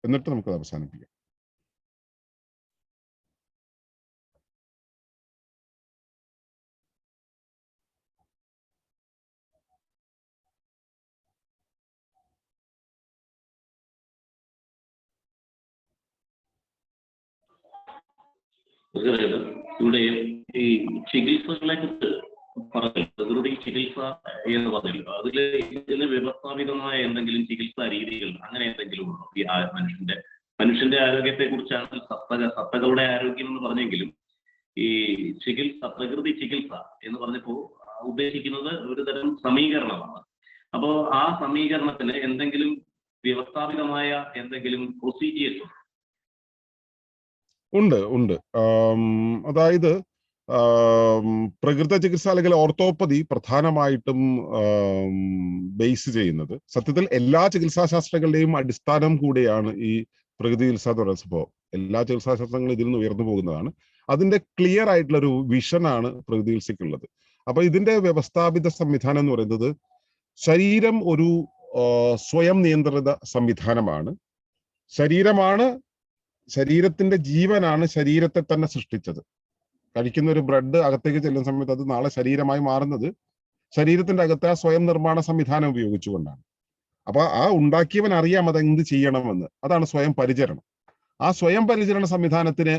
എന്നിട്ട് നമുക്കത് അവസാനിപ്പിക്കാം. ഇവിടെ ഈ ചികിത്സകളെ കുറിച്ച് പറഞ്ഞു, പ്രകൃതി ചികിത്സ എന്ന് പറഞ്ഞല്ലോ, ഇതിന് വ്യവസ്ഥാപിതമായ എന്തെങ്കിലും ചികിത്സാ രീതികൾ അങ്ങനെ എന്തെങ്കിലും ഉണ്ടോ? ഈ മനുഷ്യന്റെ ആരോഗ്യത്തെ കുറിച്ചാണ് സത്തകളുടെ ആരോഗ്യം എന്ന് പറഞ്ഞെങ്കിലും ഈ പ്രകൃതി ചികിത്സ എന്ന് പറഞ്ഞപ്പോ ഉദ്ദേശിക്കുന്നത് ഒരു തരം സമീകരണമാണ്. അപ്പോ ആ സമീകരണത്തിന് എന്തെങ്കിലും വ്യവസ്ഥാപിതമായ എന്തെങ്കിലും പ്രൊസീജിയേഴ്സ് ഉണ്ട്. അതായത് പ്രകൃത ചികിത്സ അല്ലെങ്കിൽ ഓർത്തോപ്പതി പ്രധാനമായിട്ടും ബേസ് ചെയ്യുന്നത് സത്യത്തിൽ എല്ലാ ചികിത്സാശാസ്ത്രങ്ങളുടെയും അടിസ്ഥാനം കൂടിയാണ് ഈ പ്രകൃതി ചികിത്സ എന്ന് പറയുന്ന സംഭവം. എല്ലാ ചികിത്സാശാസ്ത്രങ്ങളും ഇതിൽ നിന്ന് ഉയർന്നു പോകുന്നതാണ്. അതിന്റെ ക്ലിയർ ആയിട്ടുള്ള ഒരു വിഷനാണ് പ്രകൃതി ചികിത്സയ്ക്കുള്ളത്. അപ്പൊ ഇതിന്റെ വ്യവസ്ഥാപിത സംവിധാനം എന്ന് പറയുന്നത് ശരീരം ഒരു സ്വയം നിയന്ത്രിത സംവിധാനമാണ്. ശരീരത്തിന്റെ ജീവനാണ് ശരീരത്തെ തന്നെ സൃഷ്ടിച്ചത്. കഴിക്കുന്ന ഒരു ബ്രെഡ് അകത്തേക്ക് ചെല്ലുന്ന സമയത്ത് അത് നാളെ ശരീരമായി മാറുന്നത് ശരീരത്തിന്റെ അകത്തെ ആ സ്വയം നിർമ്മാണ സംവിധാനം ഉപയോഗിച്ചുകൊണ്ടാണ്. അപ്പൊ ആ ഉണ്ടാക്കിയവൻ അറിയാം അത് എന്ത് ചെയ്യണമെന്ന്. അതാണ് സ്വയം പരിചരണം. ആ സ്വയം പരിചരണ സംവിധാനത്തിന്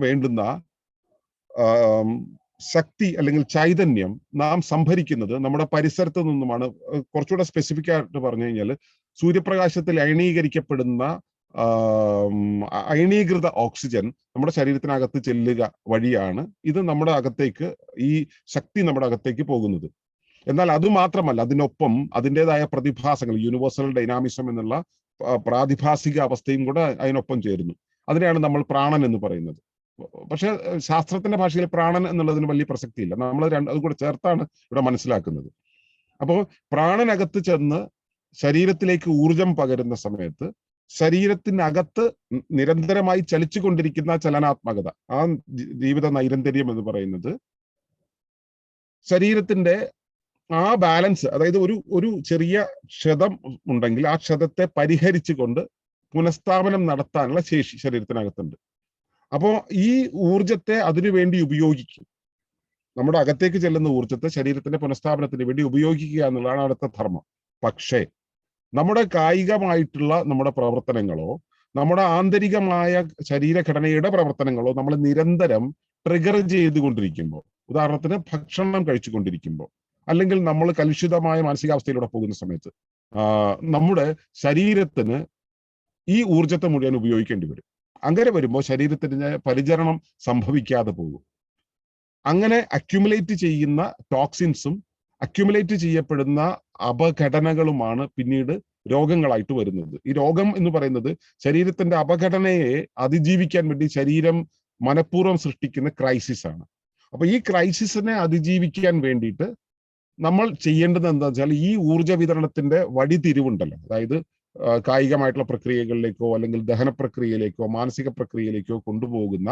വേണ്ടുന്ന ശക്തി അല്ലെങ്കിൽ ചൈതന്യം നാം സംഭരിക്കുന്നത് നമ്മുടെ പരിസരത്ത് നിന്നുമാണ്. കുറച്ചുകൂടെ സ്പെസിഫിക് ആയിട്ട് പറഞ്ഞു കഴിഞ്ഞാൽ സൂര്യപ്രകാശത്തിൽ അയണീകരിക്കപ്പെടുന്ന അയണീകൃത ഓക്സിജൻ നമ്മുടെ ശരീരത്തിനകത്ത് ചെല്ലുക വഴിയാണ് ഇത് നമ്മുടെ അകത്തേക്ക്, ഈ ശക്തി നമ്മുടെ അകത്തേക്ക് പോകുന്നത്. എന്നാൽ അതുമാത്രമല്ല, അതിനൊപ്പം അതിൻ്റെതായ പ്രതിഭാസങ്ങൾ, യൂണിവേഴ്സൽ ഡൈനാമിസം എന്നുള്ള പ്രാതിഭാസിക അവസ്ഥയും കൂടെ അതിനൊപ്പം ചേരുന്നു. അതിനെയാണ് നമ്മൾ പ്രാണൻ എന്ന് പറയുന്നത്. പക്ഷെ ശാസ്ത്രത്തിന്റെ ഭാഷയിൽ പ്രാണൻ എന്നുള്ളതിന് വലിയ പ്രസക്തിയില്ല. നമ്മൾ അതും കൂടെ ചേർത്താണ് ഇവിടെ മനസ്സിലാക്കുന്നത്. അപ്പോൾ പ്രാണനകത്ത് ചെന്ന് ശരീരത്തിലേക്ക് ഊർജം പകരുന്ന സമയത്ത് ശരീരത്തിനകത്ത് നിരന്തരമായി ചലിച്ചുകൊണ്ടിരിക്കുന്ന ചലനാത്മകത, ആ ജീവിത നൈരന്തര്യം എന്ന് പറയുന്നത് ശരീരത്തിന്റെ ആ ബാലൻസ്, അതായത് ഒരു ചെറിയ ക്ഷതം ഉണ്ടെങ്കിൽ ആ ക്ഷതത്തെ പരിഹരിച്ചുകൊണ്ട് പുനഃസ്ഥാപനം നടത്താനുള്ള ശേഷി ശരീരത്തിനകത്തുണ്ട്. അപ്പോൾ ഈ ഊർജത്തെ അതിനുവേണ്ടി ഉപയോഗിക്കും. നമ്മുടെ അകത്തേക്ക് ചെല്ലുന്ന ഊർജത്തെ ശരീരത്തിന്റെ പുനഃസ്ഥാപനത്തിന് വേണ്ടി ഉപയോഗിക്കുക എന്നുള്ളതാണ് അടുത്ത ധർമ്മം. പക്ഷേ നമ്മുടെ കായികമായിട്ടുള്ള നമ്മുടെ പ്രവർത്തനങ്ങളോ നമ്മുടെ ആന്തരികമായ ശരീരഘടനയുടെ പ്രവർത്തനങ്ങളോ നമ്മൾ നിരന്തരം ട്രിഗർ ചെയ്തുകൊണ്ടിരിക്കുമ്പോൾ, ഉദാഹരണത്തിന് ഭക്ഷണം കഴിച്ചുകൊണ്ടിരിക്കുമ്പോൾ, അല്ലെങ്കിൽ നമ്മൾ കലുഷിതമായ മാനസികാവസ്ഥയിലൂടെ പോകുന്ന സമയത്ത് നമ്മുടെ ശരീരത്തിന് ഈ ഊർജത്തെ മുഴുവൻ ഉപയോഗിക്കേണ്ടി വരും. അങ്ങനെ വരുമ്പോൾ ശരീരത്തിന് പരിചരണം സംഭവിക്കാതെ പോകും. അങ്ങനെ അക്യുമുലേറ്റ് ചെയ്യുന്ന ടോക്സിൻസും അക്യുമുലേറ്റ് ചെയ്യപ്പെടുന്ന അപഘടനകളുമാണ് പിന്നീട് രോഗങ്ങളായിട്ട് വരുന്നത്. ഈ രോഗം എന്ന് പറയുന്നത് ശരീരത്തിന്റെ അപഘടനയെ അതിജീവിക്കാൻ വേണ്ടി ശരീരം മനഃപൂർവ്വം സൃഷ്ടിക്കുന്ന ക്രൈസിസ് ആണ്. അപ്പൊ ഈ ക്രൈസിസിനെ അതിജീവിക്കാൻ വേണ്ടിയിട്ട് നമ്മൾ ചെയ്യേണ്ടത് എന്താ വെച്ചാൽ ഈ ഊർജ വിതരണത്തിന്റെ വഴിതിരിവുണ്ടല്ലോ, അതായത് കായികമായിട്ടുള്ള പ്രക്രിയകളിലേക്കോ അല്ലെങ്കിൽ ദഹന പ്രക്രിയയിലേക്കോ മാനസിക പ്രക്രിയയിലേക്കോ കൊണ്ടുപോകുന്ന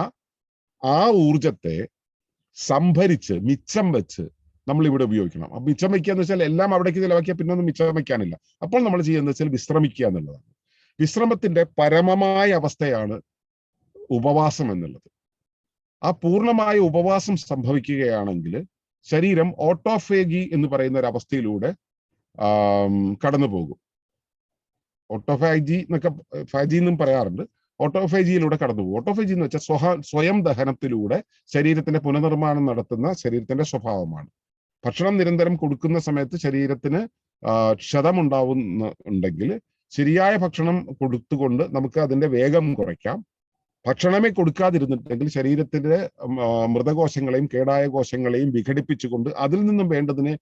ആ ഊർജത്തെ സംഭരിച്ച് മിച്ചം വെച്ച് നമ്മൾ ഇവിടെ ഉപയോഗിക്കണം. അപ്പൊ മിച്ചം വയ്ക്കുക എന്ന് വെച്ചാൽ എല്ലാം അവിടേക്ക് ചിലവാക്കിയാൽ പിന്നെ ഒന്നും മിച്ചം വയ്ക്കാനില്ല. അപ്പോൾ നമ്മൾ ചെയ്യുന്നത് വെച്ചാൽ വിശ്രമിക്കുക എന്നുള്ളതാണ്. വിശ്രമത്തിന്റെ പരമമായ അവസ്ഥയാണ് ഉപവാസം എന്നുള്ളത്. ആ പൂർണ്ണമായ ഉപവാസം സംഭവിക്കുകയാണെങ്കിൽ ശരീരം ഓട്ടോഫേഗി എന്ന് പറയുന്ന ഒരു അവസ്ഥയിലൂടെ കടന്നു പോകും. ഓട്ടോഫാജി എന്നൊക്കെ ഫാജി എന്നും പറയാറുണ്ട്. ഓട്ടോഫേജിയിലൂടെ കടന്നു പോകും. ഓട്ടോഫേജി എന്ന് വെച്ചാൽ സ്വയം ദഹനത്തിലൂടെ ശരീരത്തിന്റെ പുനർനിർമ്മാണം നടത്തുന്ന ശരീരത്തിന്റെ സ്വഭാവമാണ്. ഭക്ഷണം നിരന്തരം കൊടുക്കുന്ന സമയത്ത് ശരീരത്തിന് ക്ഷതമുണ്ടാവുന്നുണ്ടെങ്കിൽ ശരിയായ ഭക്ഷണം കൊടുത്തുകൊണ്ട് നമുക്ക് അതിന്റെ വേഗം കുറയ്ക്കാം. ഭക്ഷണമേ കൊടുക്കാതിരുന്നിട്ടെങ്കിൽ ശരീരത്തിന്റെ മൃതകോശങ്ങളെയും കേടായ കോശങ്ങളെയും വിഘടിപ്പിച്ചുകൊണ്ട് അതിൽ നിന്നും വേണ്ടതിനെ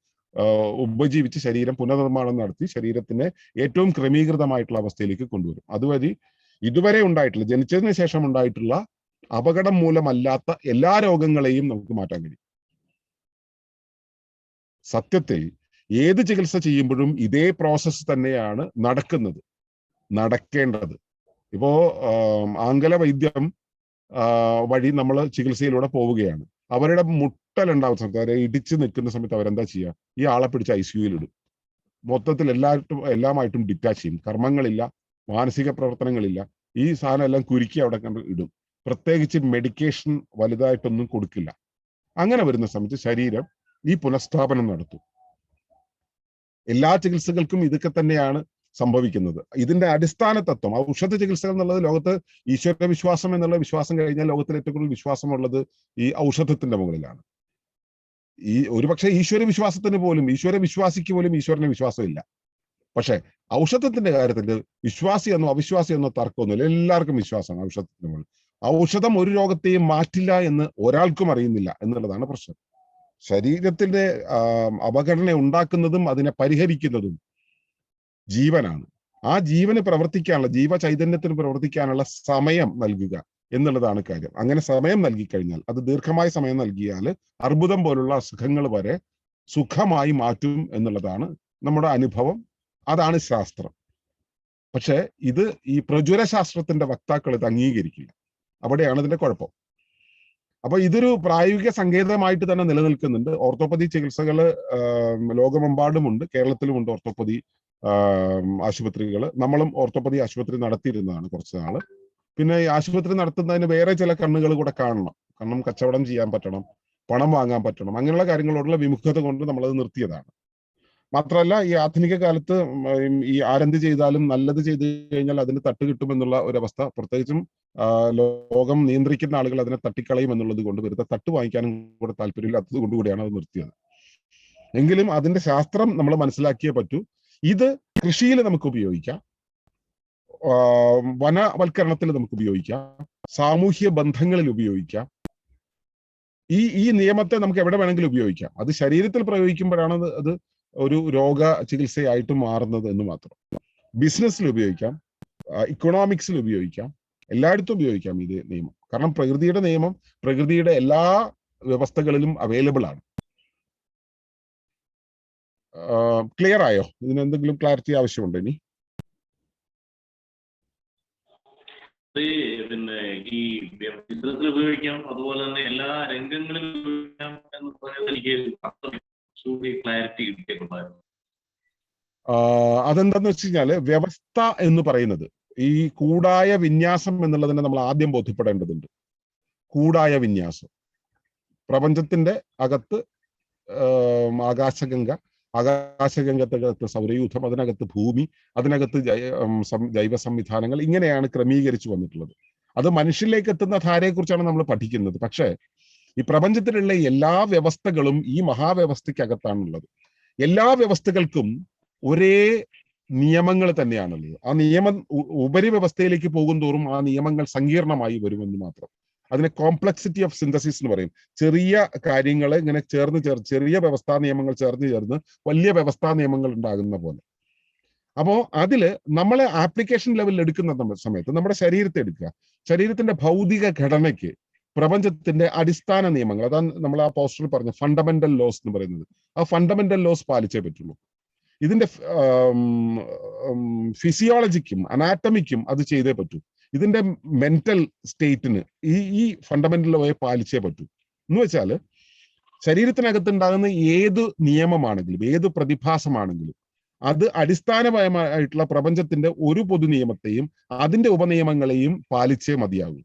ഉപജീവിച്ച് ശരീരം പുനർനിർമ്മാണം നടത്തി ശരീരത്തിനെ ഏറ്റവും ക്രമീകൃതമായിട്ടുള്ള അവസ്ഥയിലേക്ക് കൊണ്ടുവരും. അതുവഴി ഇതുവരെ ഉണ്ടായിട്ടുള്ള ജനിച്ചതിന് ശേഷം ഉണ്ടായിട്ടുള്ള അപകടം മൂലമല്ലാത്ത എല്ലാ രോഗങ്ങളെയും നമുക്ക് മാറ്റാൻ കഴിയും. സത്യത്തിൽ ഏത് ചികിത്സ ചെയ്യുമ്പോഴും ഇതേ പ്രോസസ്സ് തന്നെയാണ് നടക്കേണ്ടത്. ഇപ്പോ ആംഗല വൈദ്യം വഴി നമ്മൾ ചികിത്സയിലൂടെ പോവുകയാണ്. അവരുടെ മുട്ടലുണ്ടാവുന്ന സമയത്ത്, അവരെ ഇടിച്ചു നിൽക്കുന്ന സമയത്ത് അവരെന്താ ചെയ്യുക? ഈ ആളെ പിടിച്ച് ICUയിൽ ഇടും. മൊത്തത്തിൽ എല്ലാമായിട്ടും ഡിറ്റാച്ച് ചെയ്യും. കർമ്മങ്ങളില്ല, മാനസിക പ്രവർത്തനങ്ങളില്ല. ഈ സാധനം എല്ലാം കുരുക്കി അവിടെ കണ്ട് ഇടും. പ്രത്യേകിച്ച് മെഡിക്കേഷൻ വലുതായിട്ടൊന്നും കൊടുക്കില്ല. അങ്ങനെ വരുന്ന സമയത്ത് ശരീരം ഈ പുനഃസ്ഥാപനം നടത്തും. എല്ലാ ചികിത്സകൾക്കും ഇതൊക്കെ തന്നെയാണ് സംഭവിക്കുന്നത്. ഇതിന്റെ അടിസ്ഥാന തത്വം ഔഷധ ചികിത്സകൾ എന്നുള്ളത് ലോകത്ത് ഈശ്വര വിശ്വാസം എന്നുള്ള വിശ്വാസം കഴിഞ്ഞാൽ ലോകത്തിൽ ഏറ്റവും കൂടുതൽ വിശ്വാസമുള്ളത് ഈ ഔഷധത്തിന്റെ മുകളിലാണ്. ഈ ഒരുപക്ഷെ ഈശ്വര വിശ്വാസത്തിന് പോലും ഈശ്വര വിശ്വാസിക്ക് പോലും ഈശ്വരന് വിശ്വാസമില്ല. പക്ഷെ ഔഷധത്തിന്റെ കാര്യത്തിൽ വിശ്വാസിയെന്നോ അവിശ്വാസിയെന്നോ തർക്കമൊന്നുമില്ല. എല്ലാവർക്കും വിശ്വാസമാണ് ഔഷധത്തിന് മുകളിൽ. ഔഷധം ഒരു രോഗത്തെയും മാറ്റില്ല എന്ന് ഒരാൾക്കും അറിയുന്നില്ല എന്നുള്ളതാണ് പ്രശ്നം. ശരീരത്തിന്റെ അപകടന ഉണ്ടാക്കുന്നതും അതിനെ പരിഹരിക്കുന്നതും ജീവനാണ്. ആ ജീവന് പ്രവർത്തിക്കാനുള്ള ജീവചൈതന്യത്തിന് പ്രവർത്തിക്കാനുള്ള സമയം നൽകുക എന്നുള്ളതാണ് കാര്യം. അങ്ങനെ സമയം നൽകിക്കഴിഞ്ഞാൽ, അത് ദീർഘമായ സമയം നൽകിയാൽ അർബുദം പോലുള്ള അസുഖങ്ങൾ വരെ സുഖമായി മാറ്റും എന്നുള്ളതാണ് നമ്മുടെ അനുഭവം. അതാണ് ശാസ്ത്രം. പക്ഷെ ഇത് ഈ പ്രചുര ശാസ്ത്രത്തിന്റെ വക്താക്കൾ ഇത് അംഗീകരിക്കില്ല. അവിടെയാണ് ഇതിന്റെ കുഴപ്പം. അപ്പൊ ഇതൊരു പ്രായോഗിക സങ്കേതമായിട്ട് തന്നെ നിലനിൽക്കുന്നുണ്ട്. ഓർത്തോപ്പതി ചികിത്സകൾ ലോകമെമ്പാടുമുണ്ട്, കേരളത്തിലുമുണ്ട് ഓർത്തോപ്പതി ആശുപത്രികൾ. നമ്മളും ഓർത്തോപ്പതി ആശുപത്രി നടത്തിയിരുന്നതാണ് കുറച്ച് നാള്. പിന്നെ ഈ ആശുപത്രി നടത്തുന്നതിന് വേറെ ചില കണ്ണുകൾ കൂടെ കാണണം. കാരണം കച്ചവടം ചെയ്യാൻ പറ്റണം, പണം വാങ്ങാൻ പറ്റണം, അങ്ങനെയുള്ള കാര്യങ്ങളോടുള്ള വിമുഖത കൊണ്ട് നമ്മളത് നിർത്തിയതാണ്. മാത്രമല്ല ഈ ആധുനിക കാലത്ത് ഈ ആരെന്ത് ചെയ്താലും നല്ലത് ചെയ്തു കഴിഞ്ഞാൽ അതിന് തട്ട് കിട്ടുമെന്നുള്ള ഒരവസ്ഥ, പ്രത്യേകിച്ചും ലോകം നിയന്ത്രിക്കുന്ന ആളുകൾ അതിനെ തട്ടിക്കളയും എന്നുള്ളത് കൊണ്ട് വെറുതെ തട്ട് വാങ്ങിക്കാനും കൂടെ താല്പര്യമില്ലാത്തത് കൊണ്ടുകൂടിയാണ് അത് നിർത്തിയത്. എങ്കിലും അതിന്റെ ശാസ്ത്രം നമ്മൾ മനസ്സിലാക്കിയേ പറ്റൂ. ഇത് കൃഷിയിൽ നമുക്ക് ഉപയോഗിക്കാം, വനവൽക്കരണത്തിൽ നമുക്ക് ഉപയോഗിക്കാം, സാമൂഹ്യ ബന്ധങ്ങളിൽ ഉപയോഗിക്കാം. ഈ നിയമത്തെ നമുക്ക് എവിടെ വേണമെങ്കിലും ഉപയോഗിക്കാം. അത് ശരീരത്തിൽ പ്രയോഗിക്കുമ്പോഴാണ് അത് ഒരു രോഗ ചികിത്സയായിട്ട് മാറുന്നത് എന്ന് മാത്രം. ബിസിനസ്സിൽ ഉപയോഗിക്കാം, ഇക്കണോമിക്സിൽ ഉപയോഗിക്കാം, എല്ലായിടത്തും ഉപയോഗിക്കാം ഇത് നിയമം. കാരണം പ്രകൃതിയുടെ നിയമം പ്രകൃതിയുടെ എല്ലാ വ്യവസ്ഥകളിലും അവൈലബിൾ ആണ്. ക്ലിയർ ആയോ? ഇതിന് എന്തെങ്കിലും ക്ലാരിറ്റി ആവശ്യമുണ്ടോ ഇനി? പിന്നെ ഈ ബിസിനസ്സിൽ ഉപയോഗിക്കാം, അതുപോലെ തന്നെ എല്ലാ രംഗങ്ങളിലും ഉപയോഗിക്കാം എന്ന് പറയുന്നത് എനിക്ക് ക്ലാരിറ്റി കിട്ടിയിട്ടുണ്ടായിരുന്നു. അതെന്താന്ന് വെച്ച് കഴിഞ്ഞാല് വ്യവസ്ഥ എന്ന് പറയുന്നത് ഈ കൂടായ വിന്യാസം എന്നുള്ളതിനെ നമ്മൾ ആദ്യം ബോധ്യപ്പെടേണ്ടതുണ്ട്. കൂടായ വിന്യാസം, പ്രപഞ്ചത്തിന്റെ അകത്ത് ആകാശഗംഗ, ആകാശഗംഗത്തകത്ത് സൗരയൂഥം, അതിനകത്ത് ഭൂമി, അതിനകത്ത് ജൈവ സംവിധാനങ്ങൾ, ഇങ്ങനെയാണ് ക്രമീകരിച്ചു വന്നിട്ടുള്ളത്. അത് മനുഷ്യരിലേക്ക് എത്തുന്ന ധാരയെക്കുറിച്ചാണ് നമ്മൾ പഠിക്കുന്നത്. പക്ഷേ ഈ പ്രപഞ്ചത്തിലുള്ള എല്ലാ വ്യവസ്ഥകളും ഈ മഹാവ്യവസ്ഥയ്ക്കകത്താണുള്ളത്. എല്ലാ വ്യവസ്ഥകൾക്കും ഒരേ നിയമങ്ങൾ തന്നെയാണുള്ളത്. ആ നിയമം ഉപരിവ്യവസ്ഥയിലേക്ക് പോകും തോറും ആ നിയമങ്ങൾ സങ്കീർണമായി വരുമെന്ന് മാത്രം. അതിനെ കോംപ്ലക്സിറ്റി ഓഫ് സിന്തസിസ് എന്ന് പറയും. ചെറിയ കാര്യങ്ങളെ ഇങ്ങനെ ചെറിയ വ്യവസ്ഥാ നിയമങ്ങൾ ചേർന്ന് വലിയ വ്യവസ്ഥാ നിയമങ്ങൾ ഉണ്ടാകുന്ന പോലെ. അപ്പോ അതില് നമ്മളെ ആപ്ലിക്കേഷൻ ലെവലിൽ എടുക്കുന്ന സമയത്ത് നമ്മുടെ ശരീരത്തെ എടുക്കുക. ശരീരത്തിന്റെ ഭൗതിക ഘടനയ്ക്ക് പ്രപഞ്ചത്തിന്റെ അടിസ്ഥാന നിയമങ്ങൾ, അതാണ് നമ്മൾ ആ പോസ്റ്ററിൽ പറഞ്ഞ ഫണ്ടമെന്റൽ ലോസ് എന്ന് പറയുന്നത്. ആ ഫണ്ടമെന്റൽ ലോസ് പാലിച്ചേ പറ്റുള്ളൂ. ഇതിന്റെ ഫിസിയോളജിക്കും അനാറ്റമിക്കും അത് ചെയ്തേ പറ്റൂ. ഇതിന്റെ മെന്റൽ സ്റ്റേറ്റിന് ഈ ഫണ്ടമെന്റൽ ലോയെ പാലിച്ചേ പറ്റൂ. എന്ന് വെച്ചാല് ശരീരത്തിനകത്ത് ഉണ്ടാകുന്ന ഏത് നിയമമാണെങ്കിലും ഏത് പ്രതിഭാസമാണെങ്കിലും അത് അടിസ്ഥാനപരമായിട്ടുള്ള പ്രപഞ്ചത്തിന്റെ ഒരു പൊതു നിയമത്തെയും അതിന്റെ ഉപനിയമങ്ങളെയും പാലിച്ചേ മതിയാകൂ.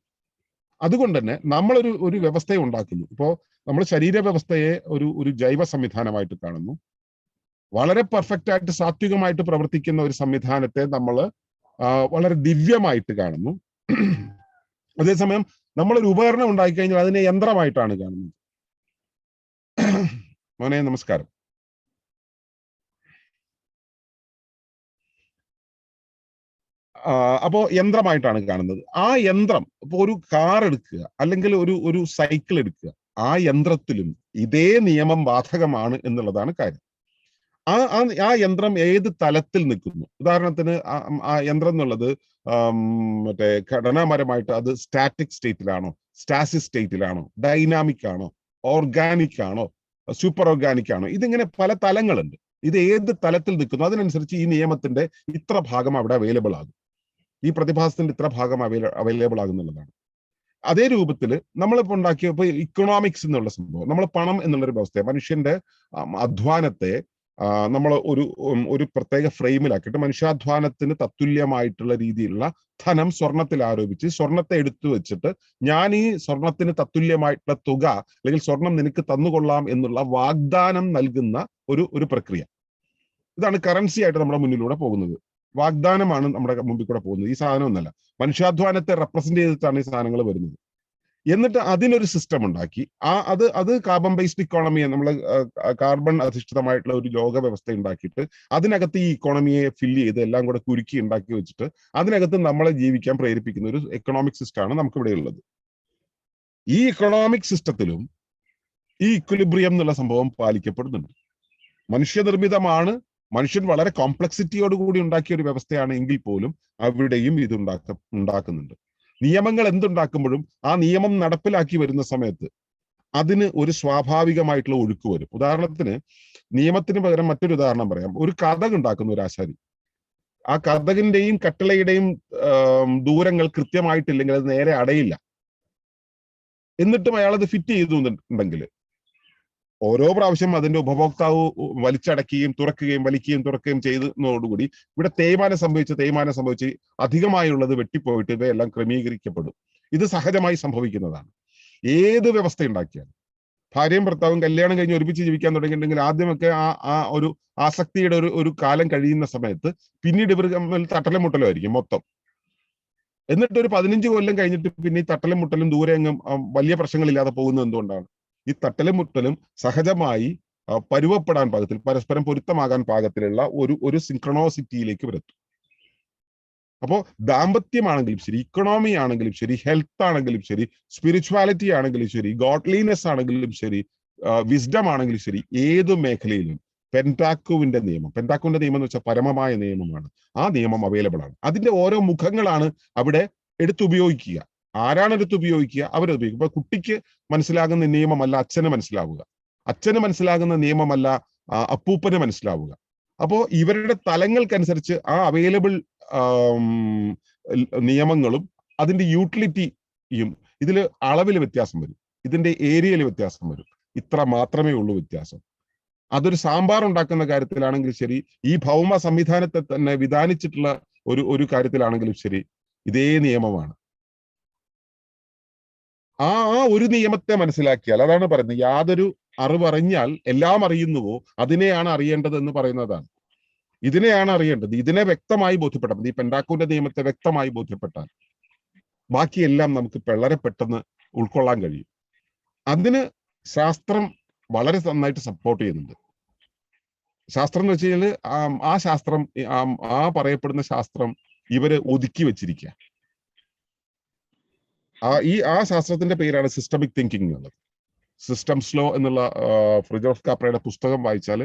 അതുകൊണ്ട് തന്നെ നമ്മളൊരു വ്യവസ്ഥയെ ഉണ്ടാക്കുന്നു. ഇപ്പോ നമ്മൾ ശരീര വ്യവസ്ഥയെ ഒരു ജൈവ സംവിധാനമായിട്ട് കാണുന്നു. വളരെ പെർഫെക്റ്റ് ആയിട്ട് സാത്വികമായിട്ട് പ്രവർത്തിക്കുന്ന ഒരു സംവിധാനത്തെ നമ്മൾ വളരെ ദിവ്യമായിട്ട് കാണുന്നു. അതേസമയം നമ്മളൊരു ഉപകരണം ഉണ്ടാക്കി കഴിഞ്ഞാൽ അതിനെ യന്ത്രമായിട്ടാണ് കാണുന്നത്. മോനെ നമസ്കാരം. അപ്പോ യന്ത്രമായിട്ടാണ് കാണുന്നത്. ആ യന്ത്രം ഇപ്പൊ ഒരു കാർ എടുക്കുക അല്ലെങ്കിൽ ഒരു സൈക്കിൾ എടുക്കുക, ആ യന്ത്രത്തിലും ഇതേ നിയമം ബാധകമാണ് എന്നുള്ളതാണ് കാര്യം. ആ യന്ത്രം ഏത് തലത്തിൽ നിൽക്കുന്നു, ഉദാഹരണത്തിന് ആ യന്ത്രം എന്നുള്ളത് മറ്റേ ഘടനാപരമായിട്ട് അത് സ്റ്റാറ്റിക് സ്റ്റേറ്റിലാണോ, സ്റ്റാസിസ് സ്റ്റേറ്റിലാണോ, ഡൈനാമിക് ആണോ, ഓർഗാനിക് ആണോ, സൂപ്പർ ഓർഗാനിക് ആണോ, ഇതിങ്ങനെ പല തലങ്ങളുണ്ട്. ഇത് ഏത് തലത്തിൽ നിൽക്കുന്നു അതിനനുസരിച്ച് ഈ നിയമത്തിന്റെ ഇത്ര ഭാഗം അവിടെ അവൈലബിൾ ആകും, ഈ പ്രതിഭാസത്തിന്റെ ഇത്ര ഭാഗം അവൈലബിൾ ആകുന്നുള്ളതാണ്. അതേ രൂപത്തിൽ നമ്മളിപ്പോ ഉണ്ടാക്കിയ ഇപ്പൊ ഇക്കണോമിക്സ് എന്നുള്ള സംഭവം, നമ്മൾ പണം എന്നുള്ളൊരു വ്യവസ്ഥ, മനുഷ്യന്റെ അധ്വാനത്തെ നമ്മൾ ഒരു പ്രത്യേക ഫ്രെയിമിലാക്കിയിട്ട് മനുഷ്യാധ്വാനത്തിന് തത്തുല്യമായിട്ടുള്ള രീതിയിലുള്ള ധനം സ്വർണത്തിൽ ആരോപിച്ച് സ്വർണത്തെ എടുത്തു വെച്ചിട്ട് ഞാൻ ഈ സ്വർണത്തിന് തത്തുല്യമായിട്ടുള്ള തുക അല്ലെങ്കിൽ സ്വർണം നിനക്ക് തന്നുകൊള്ളാം എന്നുള്ള വാഗ്ദാനം നൽകുന്ന ഒരു പ്രക്രിയ. ഇതാണ് കറൻസി ആയിട്ട് നമ്മുടെ മുന്നിലൂടെ പോകുന്നത്. വാഗ്ദാനമാണ് നമ്മുടെ മുമ്പിൽ കൂടെ പോകുന്നത്. ഈ സാധനം ഒന്നല്ല, മനുഷ്യാധ്വാനത്തെ റെപ്രസെന്റ് ചെയ്തിട്ടാണ് ഈ സാധനങ്ങൾ വരുന്നത്. എന്നിട്ട് അതിനൊരു സിസ്റ്റം ഉണ്ടാക്കി അത് കാർബൺ ബേസ്ഡ് ഇക്കോണമിയെ, നമ്മൾ കാർബൺ അധിഷ്ഠിതമായിട്ടുള്ള ഒരു ലോക വ്യവസ്ഥ ഉണ്ടാക്കിയിട്ട് അതിനകത്ത് ഈ ഇക്കോണമിയെ ഫില്ല് ചെയ്ത് എല്ലാം കൂടെ കുരുക്കി ഉണ്ടാക്കി വെച്ചിട്ട് അതിനകത്ത് നമ്മളെ ജീവിക്കാൻ പ്രേരിപ്പിക്കുന്ന ഒരു എക്കണോമിക് സിസ്റ്റമാണ് നമുക്ക് ഇവിടെ ഉള്ളത്. ഈ എക്കണോമിക് സിസ്റ്റത്തിലും ഈ ഇക്വിലിബ്രിയം എന്നുള്ള സംഭവം പാലിക്കപ്പെടുന്നുണ്ട്. മനുഷ്യനിർമ്മിതമാണ്, മനുഷ്യൻ വളരെ കോംപ്ലക്സിറ്റിയോടുകൂടി ഉണ്ടാക്കിയ ഒരു വ്യവസ്ഥയാണ് എങ്കിൽ പോലും അവിടെയും ഇത് ഉണ്ടാക്കുന്നുണ്ട്. നിയമങ്ങൾ എന്തുണ്ടാക്കുമ്പോഴും ആ നിയമം നടപ്പിലാക്കി വരുന്ന സമയത്ത് അതിന് ഒരു സ്വാഭാവികമായിട്ടുള്ള ഒഴുക്ക് വരും. ഉദാഹരണത്തിന് നിയമത്തിന് പകരം മറ്റൊരു ഉദാഹരണം പറയാം. ഒരു കതക് ഉണ്ടാക്കുന്ന ഒരു ആശാരി, ആ കതകിന്റെയും കട്ടളയുടെയും ദൂരങ്ങൾ കൃത്യമായിട്ടില്ലെങ്കിൽ അത് നേരെ അടയില്ല. എന്നിട്ടും അയാൾ അത് ഫിറ്റ് ചെയ്തുണ്ടെങ്കിൽ ഓരോ പ്രാവശ്യം അതിന്റെ ഉപഭോക്താവ് വലിച്ചടക്കുകയും തുറക്കുകയും വലിക്കുകയും തുറക്കുകയും ചെയ്യുന്നതോടുകൂടി ഇവിടെ തേയ്മാനം സംഭവിച്ച് അധികമായുള്ളത് വെട്ടിപ്പോയിട്ട് ഇവയെല്ലാം ക്രമീകരിക്കപ്പെടും. ഇത് സഹജമായി സംഭവിക്കുന്നതാണ്. ഏത് വ്യവസ്ഥ ഉണ്ടാക്കിയാലും ഭാര്യയും ഭർത്താവും കല്യാണം കഴിഞ്ഞ് ഒരുമിച്ച് ജീവിക്കാൻ തുടങ്ങിയിട്ടുണ്ടെങ്കിൽ ആദ്യമൊക്കെ ആ ഒരു ആസക്തിയുടെ ഒരു കാലം കഴിയുന്ന സമയത്ത് പിന്നീട് ഇവർ തട്ടലും മുട്ടലും ആയിരിക്കും മൊത്തം. എന്നിട്ട് ഒരു 15 കൊല്ലം കഴിഞ്ഞിട്ട് പിന്നെ ഈ തട്ടലും മുട്ടലും ദൂരെ എങ്ങും വലിയ പ്രശ്നങ്ങളില്ലാതെ പോകുന്നത് എന്തുകൊണ്ടാണ്? ഈ തട്ടലും മുട്ടലും സഹജമായി പരുവപ്പെടാൻ പാകത്തിൽ, പരസ്പരം പൊരുത്തമാകാൻ പാകത്തിലുള്ള ഒരു സിൻക്രണോസിറ്റിയിലേക്ക് വരെത്തും. അപ്പോ ദാമ്പത്യമാണെങ്കിലും ശരി, ഇക്കണോമി ആണെങ്കിലും ശരി, ഹെൽത്ത് ആണെങ്കിലും ശരി, സ്പിരിച്വാലിറ്റി ആണെങ്കിലും ശരി, ഗോഡ്ലിനെസ് ആണെങ്കിലും ശരി, വിസ്ഡം ആണെങ്കിലും ശരി, ഏത് മേഖലയിലും പെന്റാക്കുവിന്റെ നിയമം എന്ന് വെച്ചാൽ പരമമായ നിയമമാണ്. ആ നിയമം അവൈലബിൾ ആണ്. അതിന്റെ ഓരോ മുഖങ്ങളാണ് അവിടെ എടുത്തുപയോഗിക്കുക. ആരാണ് എടുത്തുപയോഗിക്കുക? അവരുപയോഗിക്കുക. ഇപ്പൊ കുട്ടിക്ക് മനസ്സിലാകുന്ന നിയമമല്ല അച്ഛന് മനസ്സിലാവുക, അച്ഛന് മനസ്സിലാകുന്ന നിയമമല്ല അപ്പൂപ്പന് മനസ്സിലാവുക. അപ്പോ ഇവരുടെ തലങ്ങൾക്കനുസരിച്ച് ആ അവൈലബിൾ നിയമങ്ങളും അതിന്റെ യൂട്ടിലിറ്റിയും ഇതിൽ അളവിൽ വ്യത്യാസം വരും, ഇതിന്റെ ഏരിയയിൽ വ്യത്യാസം വരും. ഇത്ര മാത്രമേ ഉള്ളൂ വ്യത്യാസം. അതൊരു സാമ്പാർ ഉണ്ടാക്കുന്ന കാര്യത്തിലാണെങ്കിലും ശരി, ഈ ഭൗമ സംവിധാനത്തെ തന്നെ വിധാനിച്ചിട്ടുള്ള ഒരു കാര്യത്തിലാണെങ്കിലും ശരി, ഇതേ നിയമമാണ്. ആ ഒരു നിയമത്തെ മനസ്സിലാക്കിയാൽ, അതാണ് പറയുന്നത്, യാതൊരു അറിവറിഞ്ഞാൽ എല്ലാം അറിയുന്നുവോ അതിനെയാണ് അറിയേണ്ടത് എന്ന് പറയുന്നതാണ്. ഇതിനെയാണ് അറിയേണ്ടത്. ഇതിനെ വ്യക്തമായി ബോധ്യപ്പെട്ടാൽ ഈ പെൻഡാക്കൂന്റെ നിയമത്തെ വ്യക്തമായി ബോധ്യപ്പെട്ടാൽ ബാക്കിയെല്ലാം നമുക്ക് വളരെ പെട്ടെന്ന് ഉൾക്കൊള്ളാൻ കഴിയും. അതിന് ശാസ്ത്രം വളരെ നന്നായിട്ട് സപ്പോർട്ട് ചെയ്യുന്നുണ്ട്. ശാസ്ത്രം എന്ന് വെച്ച് കഴിഞ്ഞാൽ ആ ശാസ്ത്രം ആ പറയപ്പെടുന്ന ശാസ്ത്രം ഇവര് ഒതുക്കി വെച്ചിരിക്കുക. ആ ശാസ്ത്രത്തിന്റെ പേരാണ് സിസ്റ്റമിക് തിങ്കിങ് എന്നുള്ളത്. സിസ്റ്റംസ് ലോ എന്നുള്ള ഫ്രിജോഫ് കാപ്രയുടെ പുസ്തകം വായിച്ചാൽ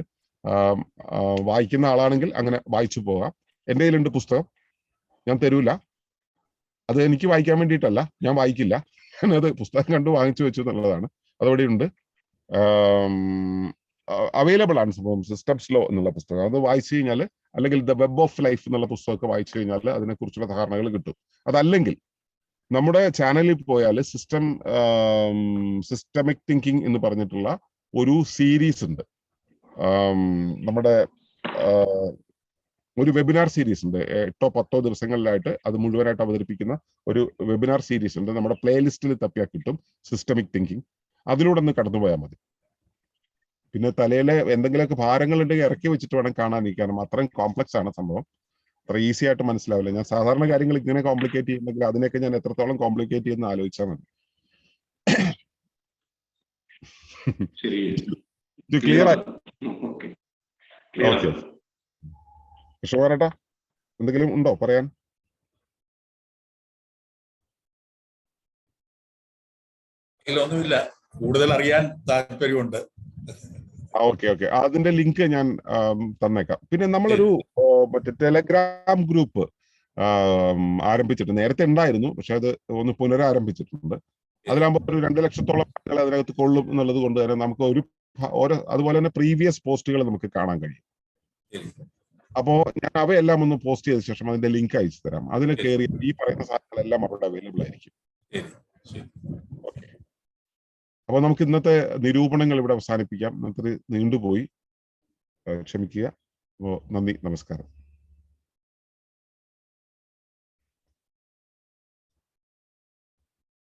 വായിക്കുന്ന ആളാണെങ്കിൽ അങ്ങനെ വായിച്ചു പോകാം. എൻ്റെ കയ്യിലുണ്ട് പുസ്തകം, ഞാൻ തരൂല. അത് എനിക്ക് വായിക്കാൻ വേണ്ടിയിട്ടല്ല, ഞാൻ വായിക്കില്ല. ഞാനത് പുസ്തകം കണ്ടു വാങ്ങിച്ചു വെച്ചു എന്നുള്ളതാണ്. അതവിടെ ഉണ്ട്, അവൈലബിൾ ആണ് സംഭവം. സിസ്റ്റംസ് ലോ എന്നുള്ള പുസ്തകം അത് വായിച്ചു കഴിഞ്ഞാൽ, അല്ലെങ്കിൽ ദ വെബ് ഓഫ് ലൈഫ് എന്നുള്ള പുസ്തകമൊക്കെ വായിച്ചു കഴിഞ്ഞാൽ അതിനെക്കുറിച്ചുള്ള ധാരണകൾ കിട്ടും. അതല്ലെങ്കിൽ നമ്മുടെ ചാനലിൽ പോയാൽ സിസ്റ്റമിക് തിങ്കിങ് എന്ന് പറഞ്ഞിട്ടുള്ള ഒരു സീരീസ് ഉണ്ട്. നമ്മുടെ ഒരു വെബിനാർ സീരീസ് ഉണ്ട്. 8-10 ദിവസങ്ങളിലായിട്ട് അത് മുഴുവനായിട്ട് അവതരിപ്പിക്കുന്ന ഒരു വെബിനാർ സീരീസ് ഉണ്ട്. നമ്മുടെ പ്ലേലിസ്റ്റിൽ തപ്പിയാൽ കിട്ടും സിസ്റ്റമിക് തിങ്കിങ്. അതിലൂടെ ഒന്ന് കടന്നുപോയാൽ മതി. പിന്നെ തലയിലെ എന്തെങ്കിലുമൊക്കെ ഭാരങ്ങൾ ഉണ്ടെങ്കിൽ ഇറക്കി വെച്ചിട്ട് വേണം കാണാനിരിക്കാനും. അത്രയും കോംപ്ലക്സ് ആണ് സംഭവം, അത്ര ഈസി ആയിട്ട് മനസ്സിലാവില്ല. ഞാൻ സാധാരണ കാര്യങ്ങൾ ഇങ്ങനെ കോംപ്ലിക്കേറ്റ് ചെയ്യുന്നെങ്കിൽ അതിനൊക്കെ ഞാൻ എത്രത്തോളം കോംപ്ലിക്കേറ്റ് ചെയ്യുന്ന ആലോചിച്ചാൽ മതി. ക്ലിയർ ആയി? ഓക്കെ, കൃഷ്ണകുമാരേട്ടാ എന്തെങ്കിലും ഉണ്ടോ പറയാൻ? ഒന്നുമില്ല, കൂടുതൽ അറിയാൻ താല്പര്യമുണ്ട്. ഓക്കെ, അതിന്റെ ലിങ്ക് ഞാൻ തന്നേക്കാം. പിന്നെ നമ്മളൊരു മറ്റേ ടെലഗ്രാം ഗ്രൂപ്പ് ആരംഭിച്ചിട്ടുണ്ട്. നേരത്തെ ഉണ്ടായിരുന്നു, പക്ഷെ അത് ഒന്ന് പുനരാരംഭിച്ചിട്ടുണ്ട്. അതിലാകുമ്പോൾ ഒരു 2 ലക്ഷത്തോളം ആളുകൾ അതിനകത്ത് കൊള്ളും എന്നുള്ളത് കൊണ്ട് തന്നെ നമുക്ക് അതുപോലെ തന്നെ പ്രീവിയസ് പോസ്റ്റുകൾ നമുക്ക് കാണാൻ കഴിയും. അപ്പോ ഞാൻ അവയെല്ലാം ഒന്ന് പോസ്റ്റ് ചെയ്ത ശേഷം അതിന്റെ ലിങ്ക് അയച്ചു തരാം. അതിന് കയറി ഈ പറയുന്ന സാധനങ്ങളെല്ലാം അവിടെ അവൈലബിൾ ആയിരിക്കും. ഓക്കെ, അപ്പൊ നമുക്ക് ഇന്നത്തെ നിരൂപണങ്ങൾ ഇവിടെ അവസാനിപ്പിക്കാം. നമുക്ക് നീണ്ടുപോയി, ക്ഷമിക്കുക. നന്ദി, നമസ്കാരം.